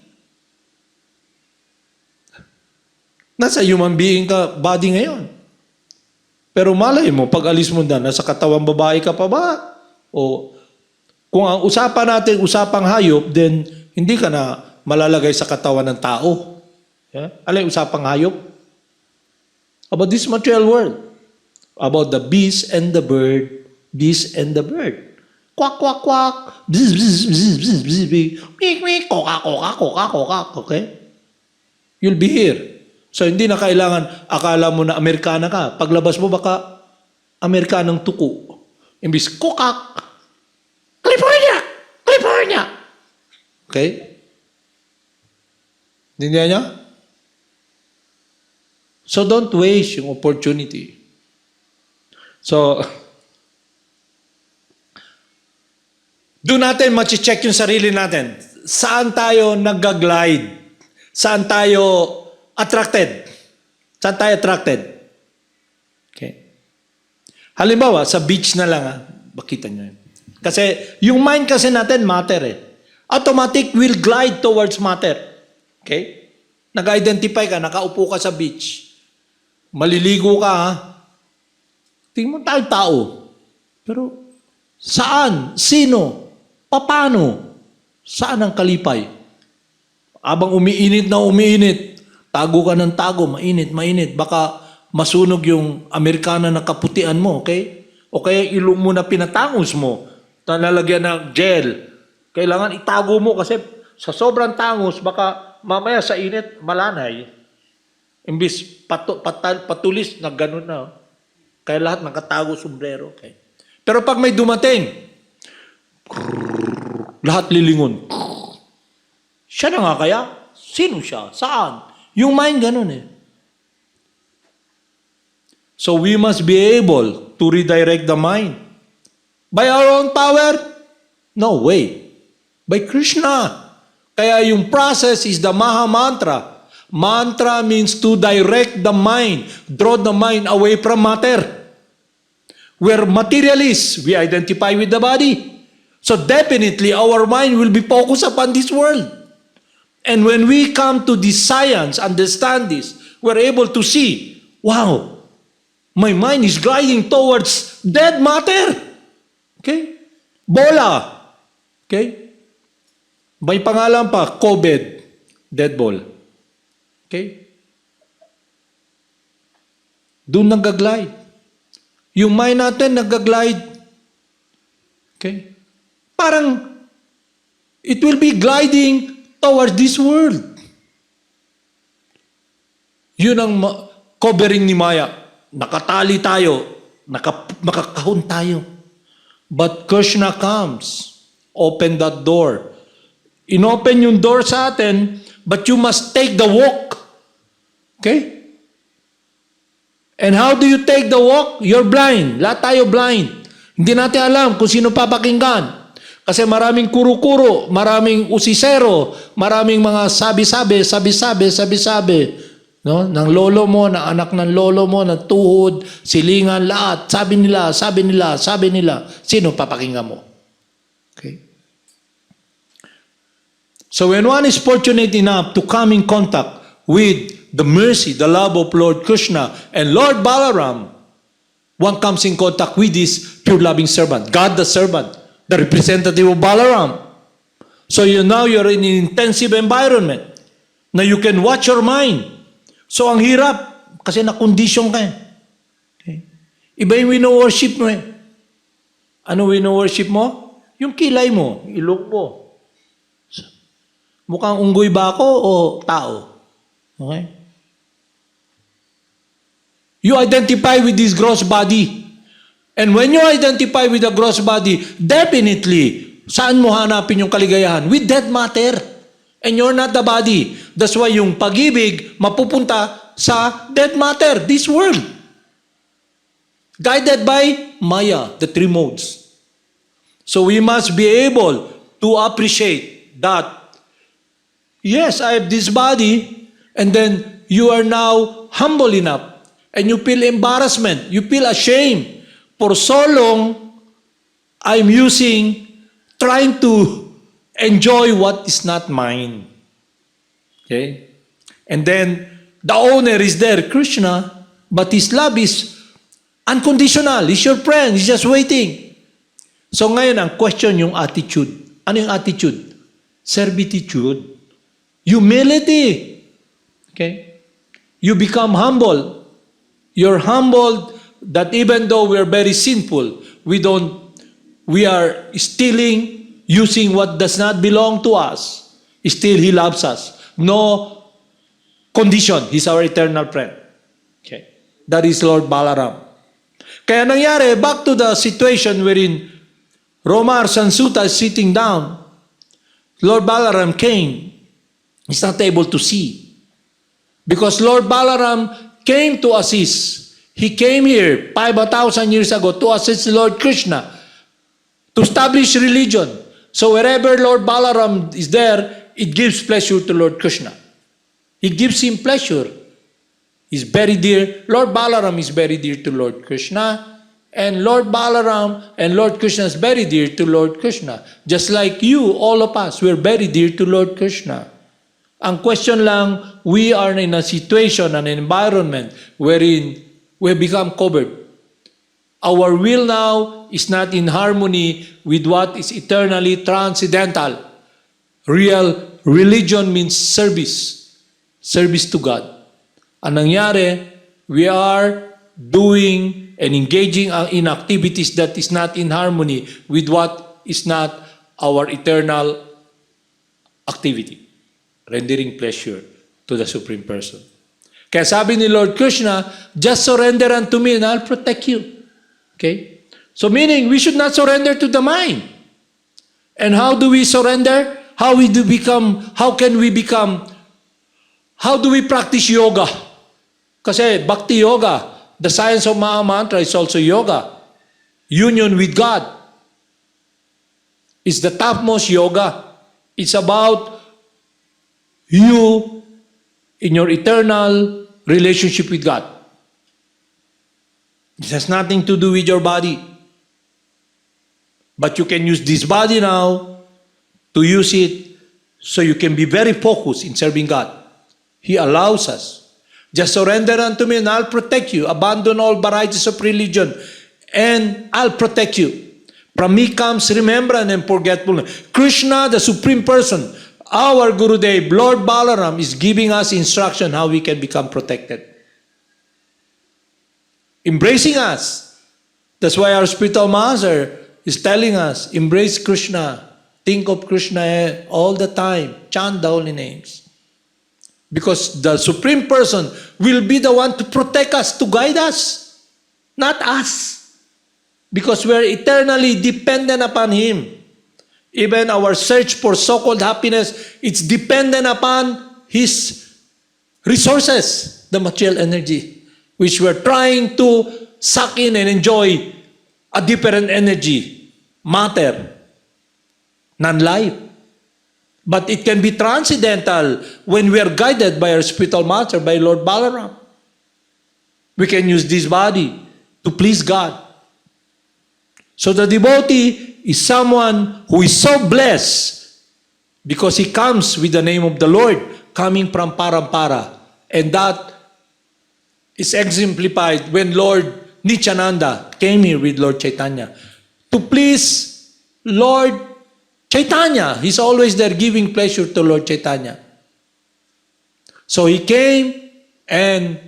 Nasa human being ka body ngayon. Pero malay mo, pag alis mo na, nasa katawang babae ka pa ba? O kung ang usapan natin, usapang hayop, then hindi ka na malalagay sa katawan ng tao. Yeah? Alay, usapang hayop? About this material world. About the beast and the bird. Beast and the bird. Quack, quack, quack. Bzz, bzz, bzz, bzz, bzz, bzz. Meek, meek. Koka, koka, koka, koka. Okay? You'll be here. So, hindi na kailangan, akala mo na Amerikana ka. Paglabas mo, baka Amerikanang tuko. Imbis, kokak. California! California! Okay? Hindi niya? So, don't waste yung opportunity. So, doon natin machi-check yung sarili natin. Saan tayo nag-glide? Saan tayo attracted? Saan tayo attracted? Okay. Halimbawa, sa beach na lang, makita nyo yun. Kasi, yung mind kasi natin matter eh. Automatic will glide towards matter. Okay? Nag-identify ka, nakaupo ka sa beach. Maliligo ka, ha? Tingin mo tao. Pero saan? Sino? Paano? Saan ang kalipay? Abang umiinit na umiinit, tago ka ng tago, mainit. Baka masunog yung Amerikana na kaputian mo, okay? O kaya ilong mo na pinatangos mo, nalalagyan ng gel. Kailangan itago mo kasi sa sobrang tangos, baka mamaya sa init, malanay. Imbis patulis na gano'n na. Kaya lahat nakatago sombrero. Okay. Pero pag may dumating, lahat lilingon. Siya na nga kaya? Sino siya? Saan? Yung mind ganun eh. So we must be able to redirect the mind. By our own power? No way. By Krishna. Kaya yung process is the Maha Mantra. Mantra means to direct the mind, draw the mind away from matter. We're materialists, we identify with the body. So definitely our mind will be focused upon this world. And when we come to this science, understand this, we're able to see, wow, my mind is gliding towards dead matter. Okay? Bola. Okay? May pangalan pa, COVID, dead ball. Okay? Doon nag-glide. Yung mind natin nag-glide. Okay? Parang, it will be gliding towards this world. Yun ang covering ni Maya. Nakatali tayo, makakahon tayo. But Krishna comes, open that door. Inopen yung door sa atin, but you must take the walk. Okay? And how do you take the walk? You're blind. Lahat tayo blind. Hindi natin alam kung sino papakinggan. Kasi maraming kuro-kuro, maraming usisero, maraming mga sabi-sabi. No? Ng lolo mo, ng anak ng lolo mo, ng tuhod, silingan, lahat. Sabi nila. Sino papakinggan mo? Okay? So when one is fortunate enough to come in contact with the mercy, the love of Lord Krishna and Lord Balaram, one comes in contact with this pure loving servant, God the servant, the representative of Balaram. So now you're in an intensive environment. Now you can watch your mind. So ang hirap kasi na-condition ka eh. Okay? Iba yung wino-worship mo eh. Ano wino-worship mo? Yung kilay mo, ilong mo. Mukhang unggoy ba ako o tao? Okay? You identify with this gross body. And when you identify with the gross body, definitely, saan mo hanapin yung kaligayahan? With that matter. And you're not the body. That's why yung pag-ibig mapupunta sa dead matter, this world. Guided by Maya, the three modes. So we must be able to appreciate that. Yes, I have this body, and then you are now humble enough, and you feel embarrassment, you feel ashamed. For so long, I'm trying to enjoy what is not mine. Okay? And then, the owner is there, Krishna, but his love is unconditional. He's your friend, he's just waiting. So ngayon, ang question yung attitude. Ano yung attitude? Servitude. Humility. Okay? You become humble. You're humbled that even though we're very sinful, we are stealing, using what does not belong to us. Still, He loves us. No condition. He's our eternal friend. Okay? That is Lord Balaram. Kaya nangyari, back to the situation wherein Roma Sansuta is sitting down. Lord Balaram came. He's not able to see. Because Lord Balaram came to assist. He came here 5,000 years ago to assist Lord Krishna to establish religion. So wherever Lord Balaram is there, it gives pleasure to Lord Krishna. It gives him pleasure. He's very dear. Lord Balaram is very dear to Lord Krishna. And Lord Balaram and Lord Krishna is very dear to Lord Krishna. Just like you, all of us, we're very dear to Lord Krishna. Ang question lang, we are in a situation, an environment wherein we become covered. Our will now is not in harmony with what is eternally transcendental. Real religion means service. Service to God. Ang nangyari, we are doing and engaging in activities that is not in harmony with what is not our eternal activity. Rendering pleasure to the Supreme Person. Kaya sabi ni Lord Krishna, just surrender unto me and I'll protect you. Okay? So meaning, we should not surrender to the mind. And how do we surrender? How do we practice yoga? Kasi bhakti yoga, the science of Maha Mantra is also yoga. Union with God is the topmost yoga. It's about you in your eternal relationship with God. It has nothing to do with your body. But you can use this body now to use it so you can be very focused in serving God. He allows us. Just surrender unto me and I'll protect you. Abandon all varieties of religion and I'll protect you. From me comes remembrance and forgetfulness. Krishna, the Supreme Person, our Gurudev, Lord Balaram, is giving us instruction how we can become protected. Embracing us. That's why our spiritual master is telling us, embrace Krishna. Think of Krishna all the time. Chant the holy names. Because the Supreme Person will be the one to protect us, to guide us. Not us. Because we are eternally dependent upon Him. Even our search for so-called happiness, it's dependent upon His resources, the material energy, which we're trying to suck in and enjoy a different energy, matter, non-life. But it can be transcendental when we are guided by our spiritual master, by Lord Balaram. We can use this body to please God. So the devotee is someone who is so blessed because he comes with the name of the Lord, coming from Parampara. And that is exemplified when Lord Nityananda came here with Lord Chaitanya. To please Lord Chaitanya. He's always there giving pleasure to Lord Chaitanya. So he came and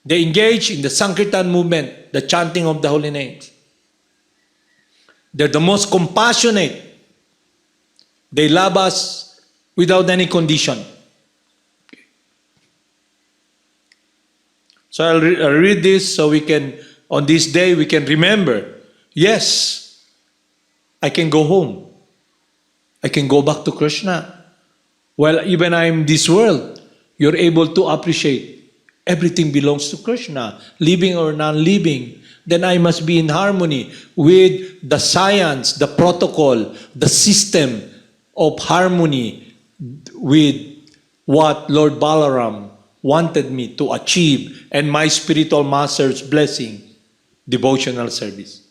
they engaged in the Sankirtan movement, the chanting of the holy names. They're the most compassionate. They love us without any condition. So I'll read this so we can, on this day, we can remember, yes, I can go home. I can go back to Krishna. While even I'm in this world, you're able to appreciate everything belongs to Krishna, living or non-living. Then I must be in harmony with the science, the protocol, the system of harmony with what Lord Balaram wanted me to achieve and my spiritual master's blessing, devotional service.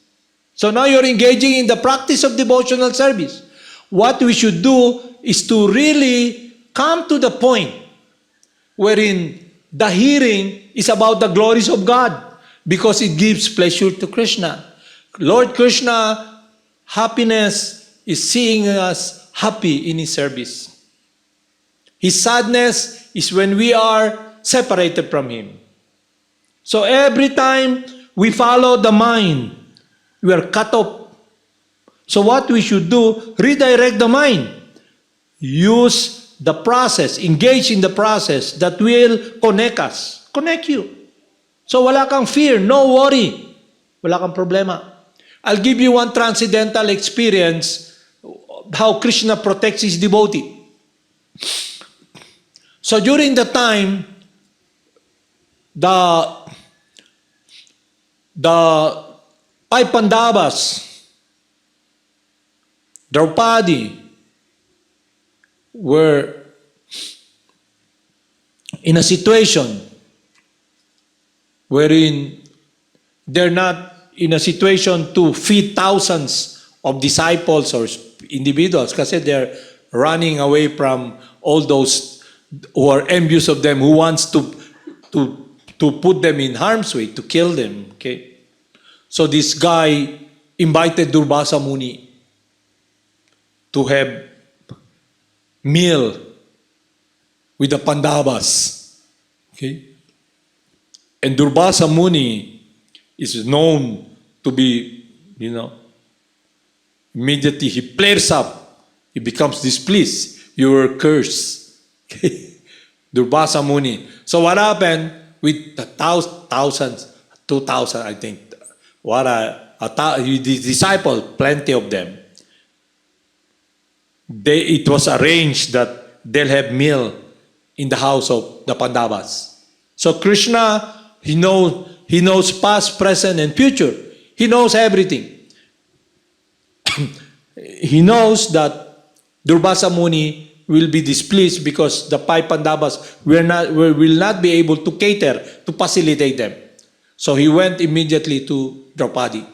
So now you're engaging in the practice of devotional service. What we should do is to really come to the point wherein the hearing is about the glories of God, because it gives pleasure to Krishna. Lord Krishna, happiness is seeing us happy in His service. His sadness is when we are separated from Him. So every time we follow the mind, we are cut off. So what we should do, redirect the mind. Use the process, engage in the process that will connect us, connect you. So wala kang fear, no worry. Wala kang problema. I'll give you one transcendental experience how Krishna protects his devotee. So during the time, the five Pandavas, Draupadi, were in a situation wherein they're not in a situation to feed thousands of disciples or individuals kasi they're running away from all those who are envious of them, who wants to put them in harm's way, to kill them. Okay? So this guy invited Durvasa Muni to have meal with the Pandavas. Okay? And Durvasa Muni is known to be, immediately he flares up. He becomes displeased. You were cursed. Okay? Durvasa Muni. So what happened with the thousands, 2,000 I think, his disciples, plenty of them, it was arranged that they'll have meal in the house of the Pandavas. So Krishna, he knows past, present, and future. He knows everything. He knows that Durvasa Muni will be displeased because the five Pandavas will not be able to cater, to facilitate them. So he went immediately to Draupadi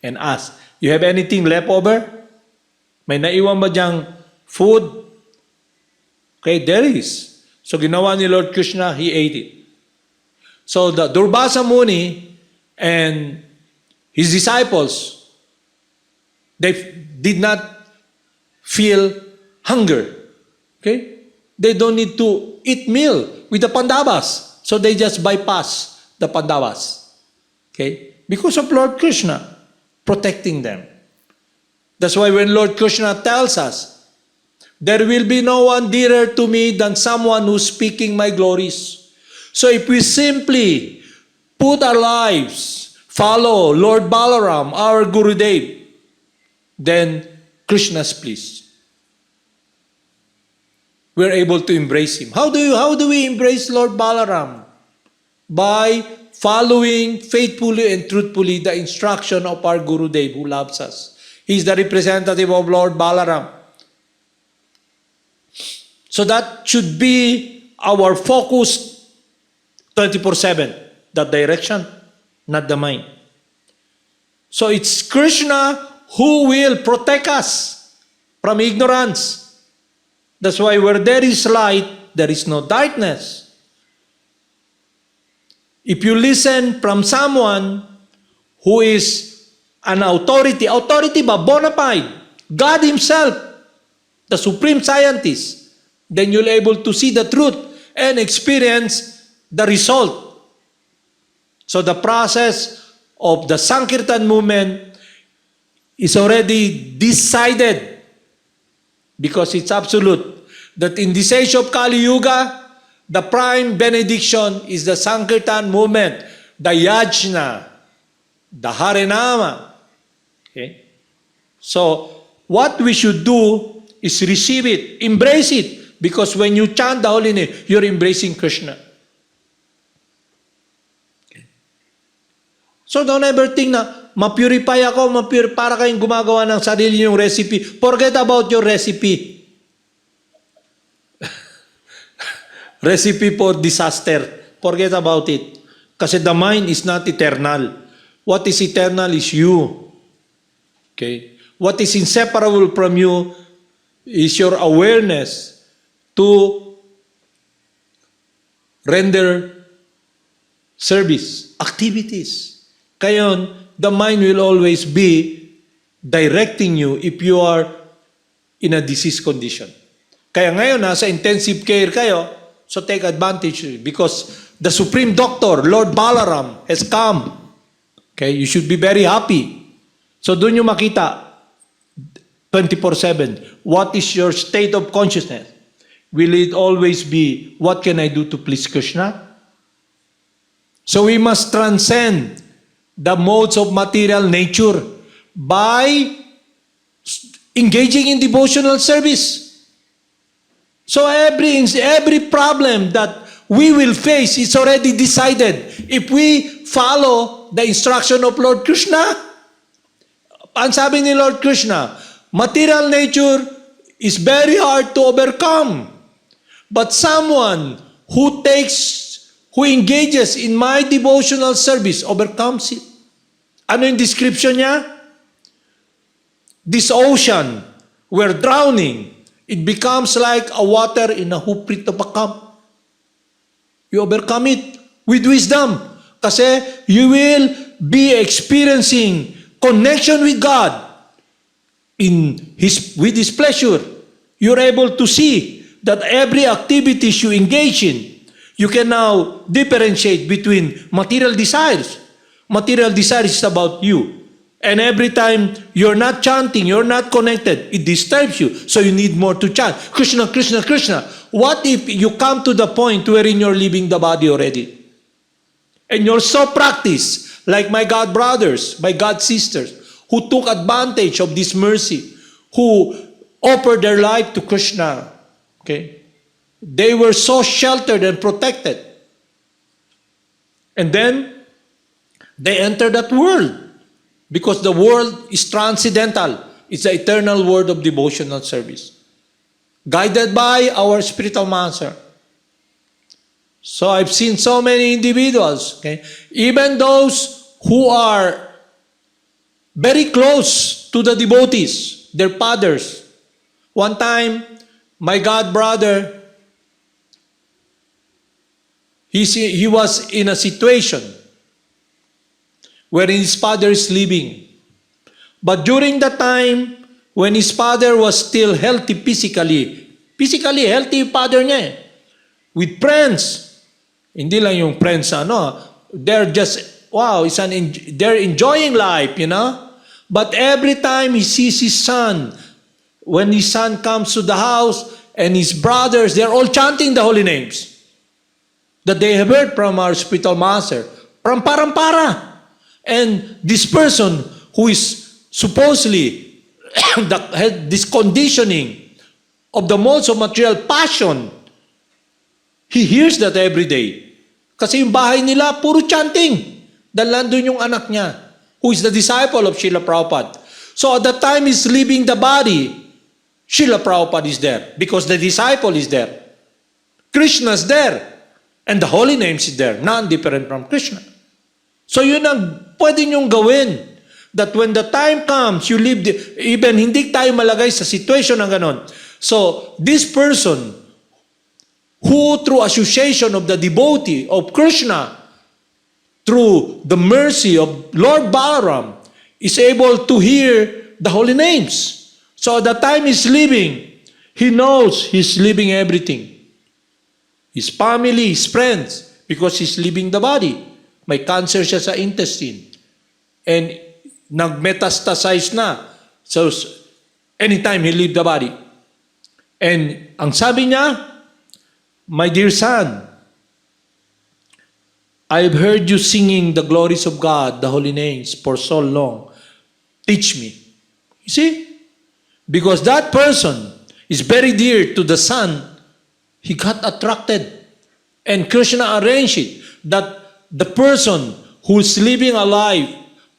and asked, "You have anything left over? May naiwan ba diyang food?" Okay, there is. So ginawa ni Lord Krishna, he ate it. So the Durvasa Muni and his disciples, they did not feel hunger. Okay? They don't need to eat meal with the Pandavas. So they just bypass the Pandavas. Okay? Because of Lord Krishna protecting them. That's why when Lord Krishna tells us, there will be no one dearer to me than someone who's speaking my glories. So if we simply put our lives, follow Lord Balaram, our Gurudev, then Krishna's pleased. We're able to embrace him. How do we embrace Lord Balaram? By following faithfully and truthfully the instruction of our Gurudev who loves us. He's the representative of Lord Balaram. So that should be our focus 24/7. That direction, not the mind. So it's Krishna who will protect us from ignorance. That's why where there is light, there is no darkness. If you listen from someone who is an authority ba, bona fide, God Himself, the supreme scientist, then you'll able to see the truth and experience the result. So the process of the Sankirtan movement is already decided because it's absolute that in this age of Kali Yuga, the prime benediction is the Sankirtan movement, the Yajna, the Harinama. Okay? So what we should do is receive it, embrace it, because when you chant the holy name, you're embracing Krishna. Okay. So don't ever think na, ma-purify ako, para kayong gumagawa ng sarili yung recipe. Forget about your recipe. Recipe for disaster. Forget about it. Kasi the mind is not eternal. What is eternal is you. Okay? What is inseparable from you is your awareness to render service, activities. Kaya the mind will always be directing you if you are in a disease condition. Kaya ngayon, nasa intensive care kayo, so take advantage because the supreme doctor, Lord Balaram, has come. Okay, you should be very happy. So doon yung makita 24/7. What is your state of consciousness? Will it always be, what can I do to please Krishna? So we must transcend the modes of material nature by engaging in devotional service. So every problem that we will face is already decided if we follow the instruction of Lord Krishna. Ang sabi ni Lord Krishna, material nature is very hard to overcome. But someone who engages in my devotional service overcomes it. Ano yung description niya? This ocean, we're drowning It becomes like a water in a hooprit of a cup. You overcome it with wisdom. Kasi you will be experiencing connection with God with His pleasure. You're able to see that every activities you engage in, you can now differentiate between material desires. Material desires is about you. And every time you're not chanting, you're not connected, it disturbs you. So you need more to chant. Krishna, Krishna, Krishna. What if you come to the point wherein you're leaving the body already? And you're so practiced, like my God brothers, my God sisters, who took advantage of this mercy, who offered their life to Krishna. Okay? They were so sheltered and protected. And then, they entered that world. Because the world is transcendental. It's the eternal world of devotional service. Guided by our spiritual master. So I've seen so many individuals, okay, even those who are very close to the devotees, their fathers. One time, my God brother, he was in a situation wherein his father is living. But during the time when his father was still healthy physically healthy yung father niya eh, with friends. Hindi lang yung friends, they're just, wow, they're enjoying life, you know. But every time he sees his son, when his son comes to the house and his brothers, they're all chanting the holy names that they have heard from our spiritual master, from Parampara. And this person who is supposedly had this conditioning of the modes of material passion, he hears that every day. Kasi yung bahay nila, puro chanting. Dahil nandun yung anak niya, who is the disciple of Srila Prabhupada. So at the time he's leaving the body, Srila Prabhupada is there because the disciple is there. Krishna is there. And the holy names is there, none different from Krishna. So yun ang pwede nyong gawin. That when the time comes, you live, even hindi tayo malagay sa situation ng ganon. So this person, who through association of the devotee of Krishna, through the mercy of Lord Balaram, is able to hear the holy names. So at the time he's living, he knows he's leaving everything. His family, his friends, because he's leaving the body. May cancer siya sa intestine. And nag-metastasize na. So anytime he leave the body. And ang sabi niya, my dear son, I've heard you singing the glories of God, the holy names, for so long. Teach me. You see? Because that person is very dear to the son, he got attracted. And Krishna arranged it that the person who's living a life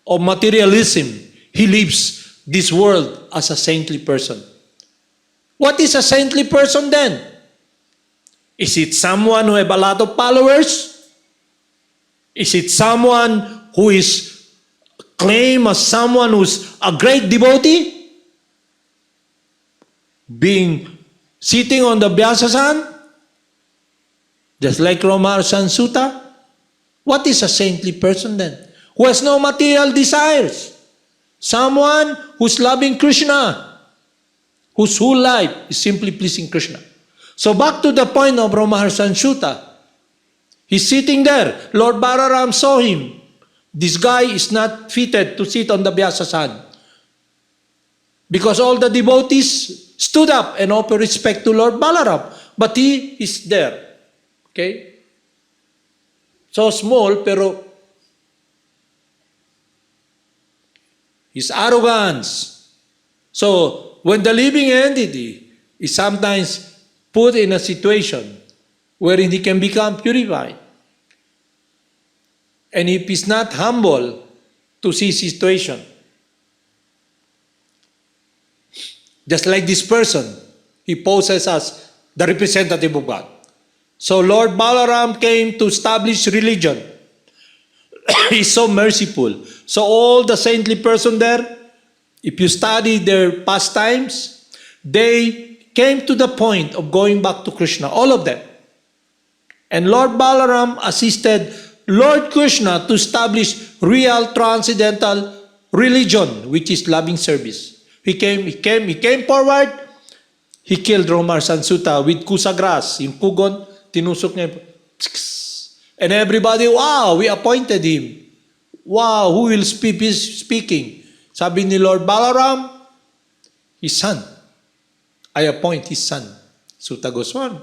of materialism, he lives this world as a saintly person. What is a saintly person then? Is it someone who have a lot of followers? Is it someone who is claimed as someone who's a great devotee? Sitting on the Vyasasan? Just like Romar Sansuta? What is a saintly person then? Who has no material desires. Someone who's loving Krishna. Whose whole life is simply pleasing Krishna. So back to the point of Romar Sansuta. He's sitting there. Lord Balaram saw him. This guy is not fitted to sit on the Vyasasan. Because all the devotees stood up and offered respect to Lord Balaram. But he is there. Okay? So small, pero his arrogance. So, when the living entity is sometimes put in a situation wherein he can become purified, and if he's not humble to see situation, just like this person, he poses as the representative of God. So Lord Balaram came to establish religion. He's so merciful. So all the saintly person there, if you study their pastimes, they came to the point of going back to Krishna, all of them. And Lord Balaram assisted Lord Krishna to establish real transcendental religion, which is loving service. He came forward. He killed Romar Sansuta with kusagras, yung kugon, tinusok niya. And everybody, wow, we appointed him. Wow, who will be speaking? Sabi ni Lord Balaram, his son. I appoint his son, Suta Goswami.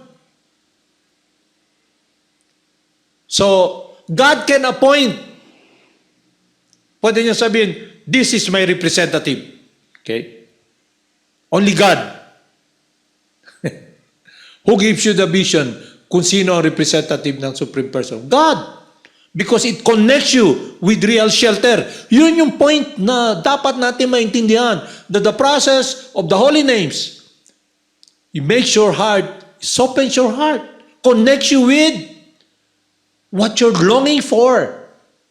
So, God can appoint. Pwede niyo sabihin, this is my representative. Okay? Only God. Who gives you the vision kung sino ang representative ng Supreme Person? God. Because it connects you with real shelter. Yun yung point na dapat natin maintindihan. That the process of the holy names, it makes your heart, it opens your heart, connects you with what you're longing for,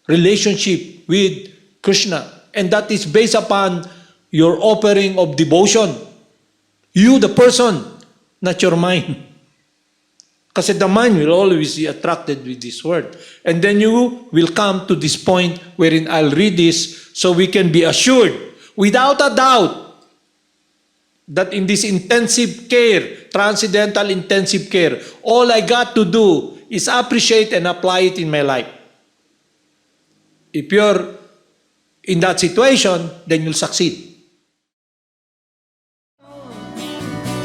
relationship with Krishna. And that is based upon your offering of devotion. You, the person, not your mind. Kasi the mind will always be attracted with this word. And then you will come to this point wherein I'll read this so we can be assured, without a doubt, that in this intensive care, transcendental intensive care, all I got to do is appreciate and apply it in my life. If you're in that situation, then you'll succeed.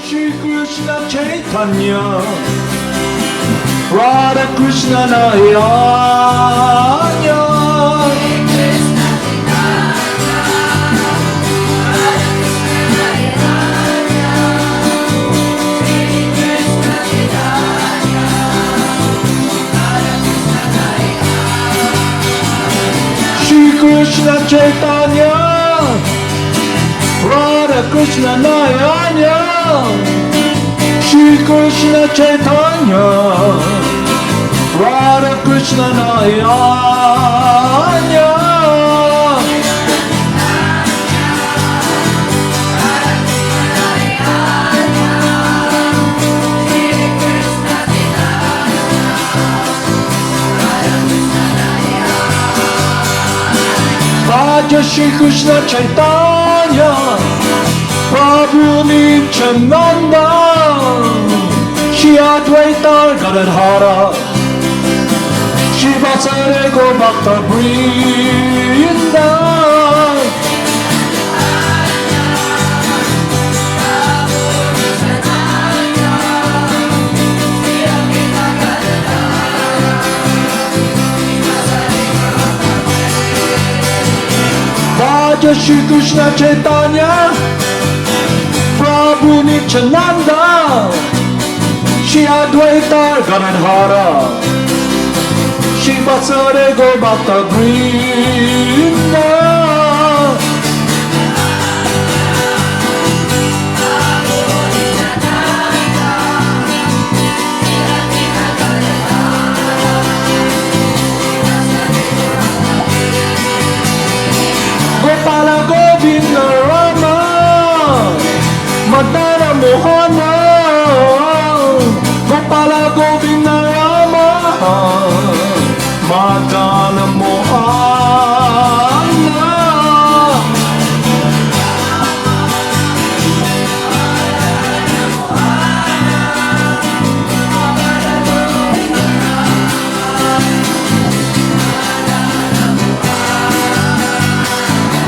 Shri Krishna Chaitanya Radha Krishna Nayanya Shri Krishna Chaitanya Radha Krishna Nayanya Shri Krishna Chaitanya Radha Krishna Nayanya Raja Shri Krishna Chaitanya Prabhu Nityananda Shri Advaita Gadadhara Shri Vasare Gopakta Vrinda Raja Shri Krishna Chaitanya Prabhu Nityananda Shri Advaita Gadadhara Shri Vasare Gopakta Vrinda Gopala Govinda Rama Madana Mohana Gopala Govinda Rama Madana Mohana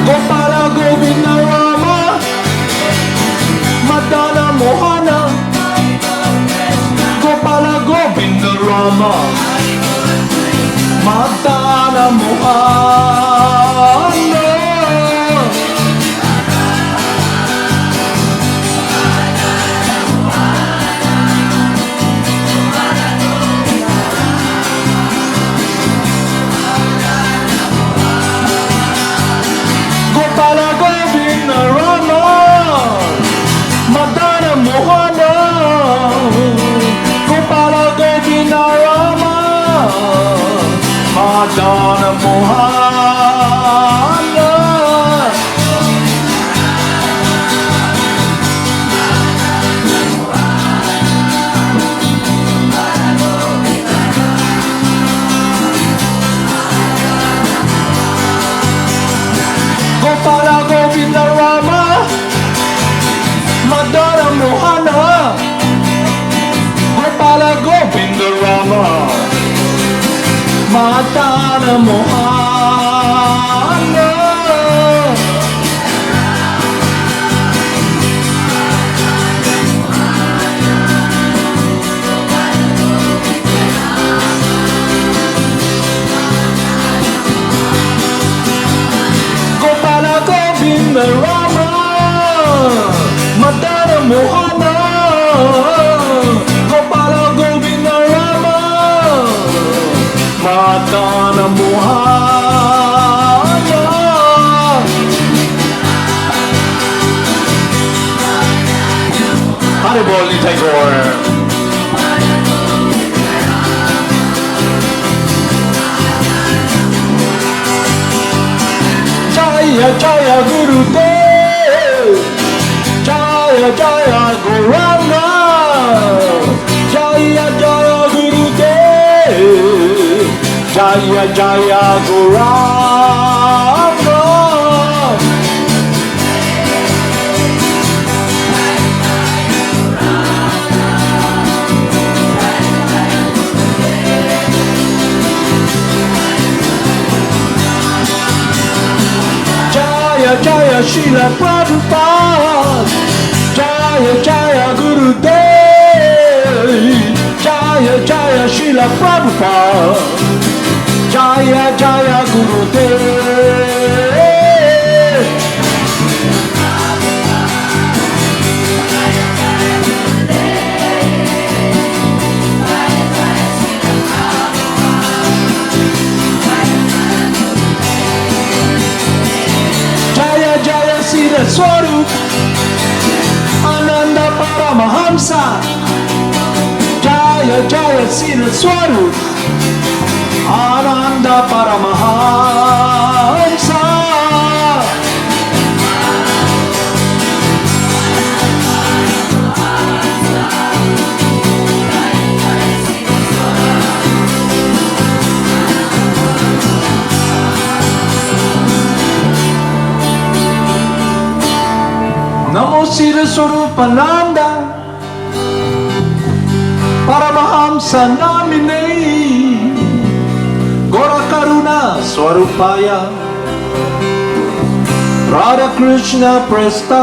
Gopala Govinda Rama Madana Mohana Gopala Govinda Rama Madana Mohana Gopala Govinda Rama Madana Mohana Gopala Govinda Rama Madana Mohana Madana Mohana. Gopala Govinda Rama, Madana Mohana. Gopala Govinda Rama, Madana Mohana. Haribol ni Tagore. Jaya Jaya Gurudev, Jaya Jaya Gauranga, Jaya Jaya Gurudev, Jaya Jaya Gauranga. Jaya Jaya Srila Prabhupada, Jaya Jaya Gurudev, Jaya Jaya Srila Prabhupada, Jaya Jaya Gurudev. Jaya Jaya Siddhaswarupananda Paramahamsa, Jaya Jaya Siddhaswarupananda Paramahamsa. Namo Siddhaswarupananda Paramahamsa Namine Gora Karuna Swarupaya Radha Krishna Prestayate.